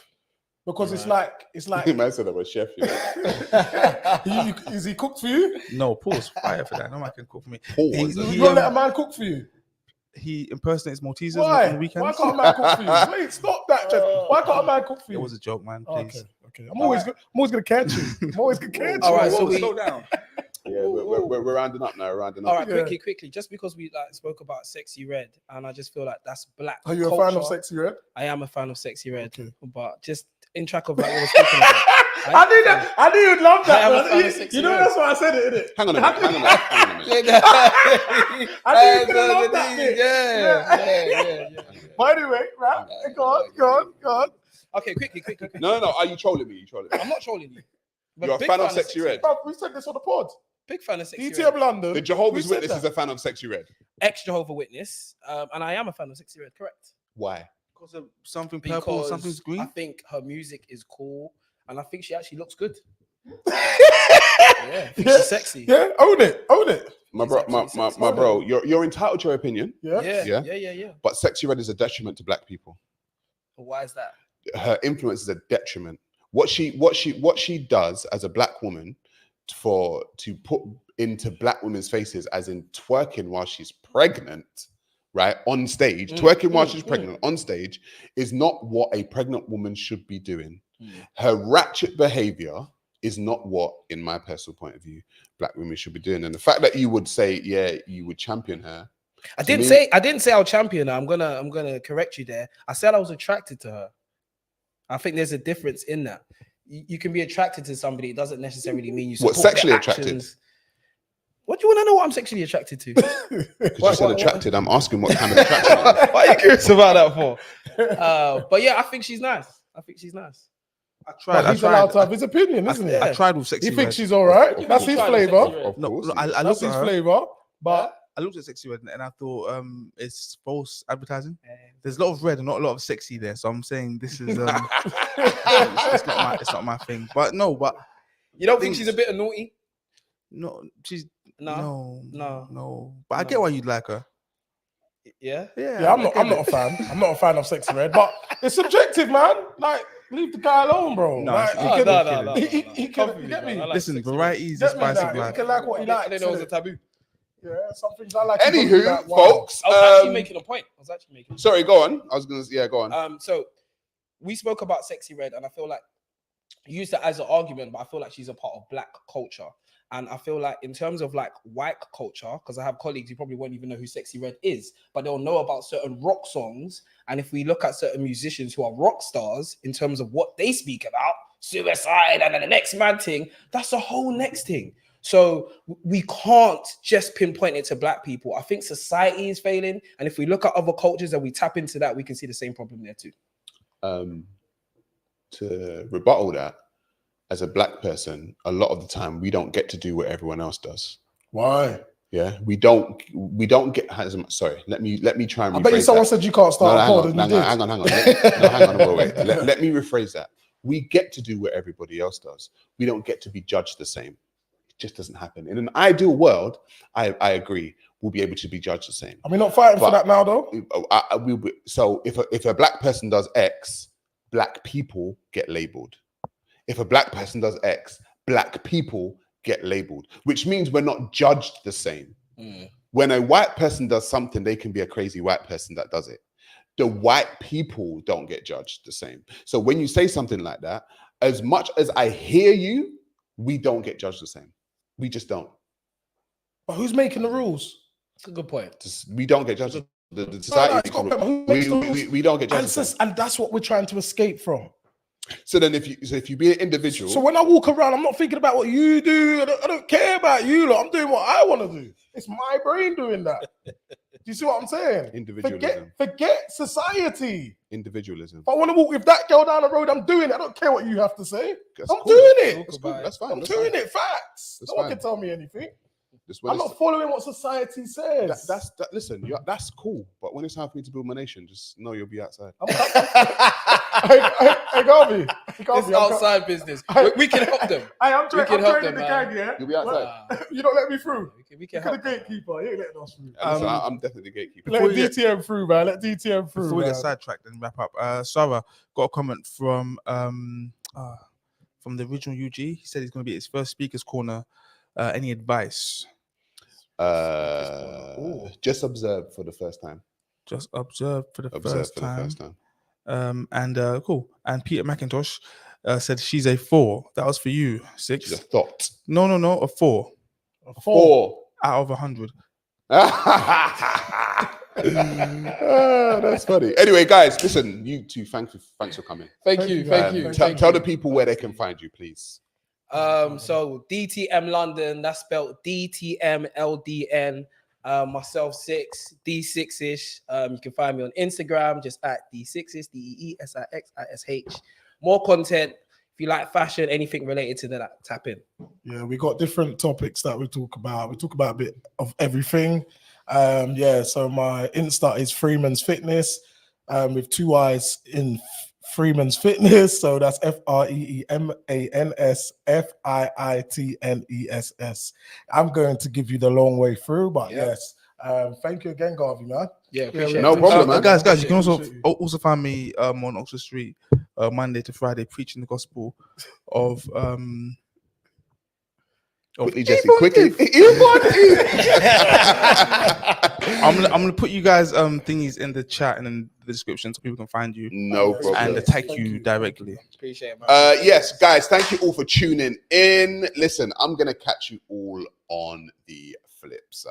Because it's like Man said I'm a chef. You know? Is he cooked for you? No, pause. Fire for that. No man can cook for me. You don't let a man cook for you. He impersonates Maltesers Why? on the weekends. Why can't a man cook for you? Wait, stop that, Jeff. Why can't a man cook for you? It was a joke, man. Please. Okay. I'm always gonna catch you. I'm always gonna catch you. All right, so we slow down. Yeah, we're rounding up now. All right, quickly. Just because we spoke about Sexy Red, and I just feel like that's black. Are you culture. a fan of Sexy Red? I am a fan of Sexy Red, but just in track of like what we're speaking about. I knew you'd love that. You know, Red. that's why I said it, innit? Hang on a minute. I knew you'd love that bit. Yeah. By the way, right? Go on. Okay, quickly. No. Are you trolling me? I'm not trolling you. You're a fan of Sexy Red. Bro, we said this on the pod. Big fan of Sexy DTM Red. London. The Jehovah's Witness is a fan of Sexy Red. Ex-Jehovah's Witness. And I am a fan of Sexy Red, correct? Why? Because of something purple, something's green. I think her music is cool, and I think she actually looks good. She's sexy. Yeah, own it. My bro, you're entitled to your opinion. Yeah. But Sexy Red is a detriment to black people. Why is that? Her influence is a detriment. What she does as a black woman to put into black women's faces, as in twerking while she's pregnant, right, on stage, twerking while she's pregnant on stage, is not what a pregnant woman should be doing. Her ratchet behavior is not what, in my personal point of view, black women should be doing. And the fact that you would say, yeah, you would champion her. I didn't say I'll champion her. I'm gonna correct you there. I said I was attracted to her. I think there's a difference in that. You can be attracted to somebody. It doesn't necessarily mean you support sexually their attracted? actions. What do you want to know? What I'm sexually attracted to? Because you said attracted. I'm asking what kind of attraction. What are you curious about that for? But yeah, I think she's nice. I tried. He's allowed to have his opinion, isn't he? I tried with Sexy He Red. thinks she's all right. That's his flavor. No, I That's looked his at her. flavor. But I looked at Sexy Red and I thought it's false advertising. There's a lot of red and not a lot of sexy there. So I'm saying this is it's not my thing. But you don't think she's a bit naughty? No, she's no. But I get why you'd like her. Yeah. I'm not a fan. I'm not a fan of Sexy Red, but it's subjective, man. Like, leave the guy alone, bro. No, He can you get me. Listen, variety is the spice of life. He can like what he likes. I didn't know it was a taboo. Yeah, some things I like. Anywho, folks, I was actually making a point. Sorry, go on. Go on. So we spoke about Sexy Red, and I feel like you used it as an argument, but I feel like she's a part of black culture. And I feel like in terms of like white culture, because I have colleagues who probably won't even know who Sexy Red is, but they'll know about certain rock songs. And if we look at certain musicians who are rock stars in terms of what they speak about, suicide and then the next mad thing, that's a whole next thing. So we can't just pinpoint it to black people. I think society is failing. And if we look at other cultures and we tap into that, we can see the same problem there too. To rebuttal that, as a black person, a lot of the time we don't get to do what everyone else does. Why? Yeah, we don't get. Sorry, let me try and. I bet you someone said you can't start a pod. Hang on. Wait. Let me rephrase that. We get to do what everybody else does. We don't get to be judged the same. It just doesn't happen. In an ideal world, I agree, we'll be able to be judged the same. Are we not fighting for that now, though? So if a black person does X, black people get labeled. If a black person does X, black people get labeled, which means we're not judged the same. When a white person does something, they can be a crazy white person that does it. The white people don't get judged the same. So when you say something like that, as much as I hear you, we don't get judged the same. We just don't. But who's making the rules? That's a good point. We don't get judged. The society, we don't get judged. And that's what we're trying to escape from. So then, if you be an individual, so when I walk around, I'm not thinking about what you do. I don't care about you. Like, I'm doing what I want to do. It's my brain doing that. you see what I'm saying? Individualism. Forget society. Individualism. If I want to walk with that girl down the road, I'm doing it. I don't care what you have to say. That's I'm cool. doing it. That's cool. That's fine. I'm doing it. Facts. No one can tell me anything. I'm not following what society says. Listen, that's cool. But when it's time for me to build my nation, just know you'll be outside. Hey, Garvey. It's outside business. We can help them. I'm we can help them, the man. gang, yeah? You'll be outside. You don't let me through. We can You're help the gatekeeper. You ain't letting us through. I'm definitely the gatekeeper. Let DTM through, man. Let DTM through. Before we get sidetracked and wrap up, Sarah got a comment from the original UG. He said he's going to be at his first speaker's corner. Any advice? Just observe for the first time. Just observe for the first time. Cool. And Peter McIntosh said she's a 4. That was for you. 6. She's a thought. No, a 4. A 4 out of 100. That's funny. Anyway, guys, listen. You two, thanks for coming. Thank you. Tell the people where they can find you, please. So DTM London, that's spelled DTM LDN. Myself 6 D6ish. You can find me on Instagram just at D6ish, DEESIXISH. More content. If you like fashion, anything related to that, tap in. Yeah, we got different topics that we talk about. We talk about a bit of everything. So my Insta is Freeman's Fitness, with 2 I's in Freeman's Fitness. So that's FREEMANS FIITNESS. I'm going to give you the long way through, but yes. Thank you again, Garvey, man. Yeah, appreciate no it. problem, man. Guys, you can also find me on Oxford Street Monday to Friday preaching the gospel of Quickly, Jesse, quickly. I'm gonna put you guys thingies in the chat and in the description so people can find you. No problem. And attack you directly. Appreciate it, man. Yes, guys, thank you all for tuning in. Listen, I'm gonna catch you all on the flip side.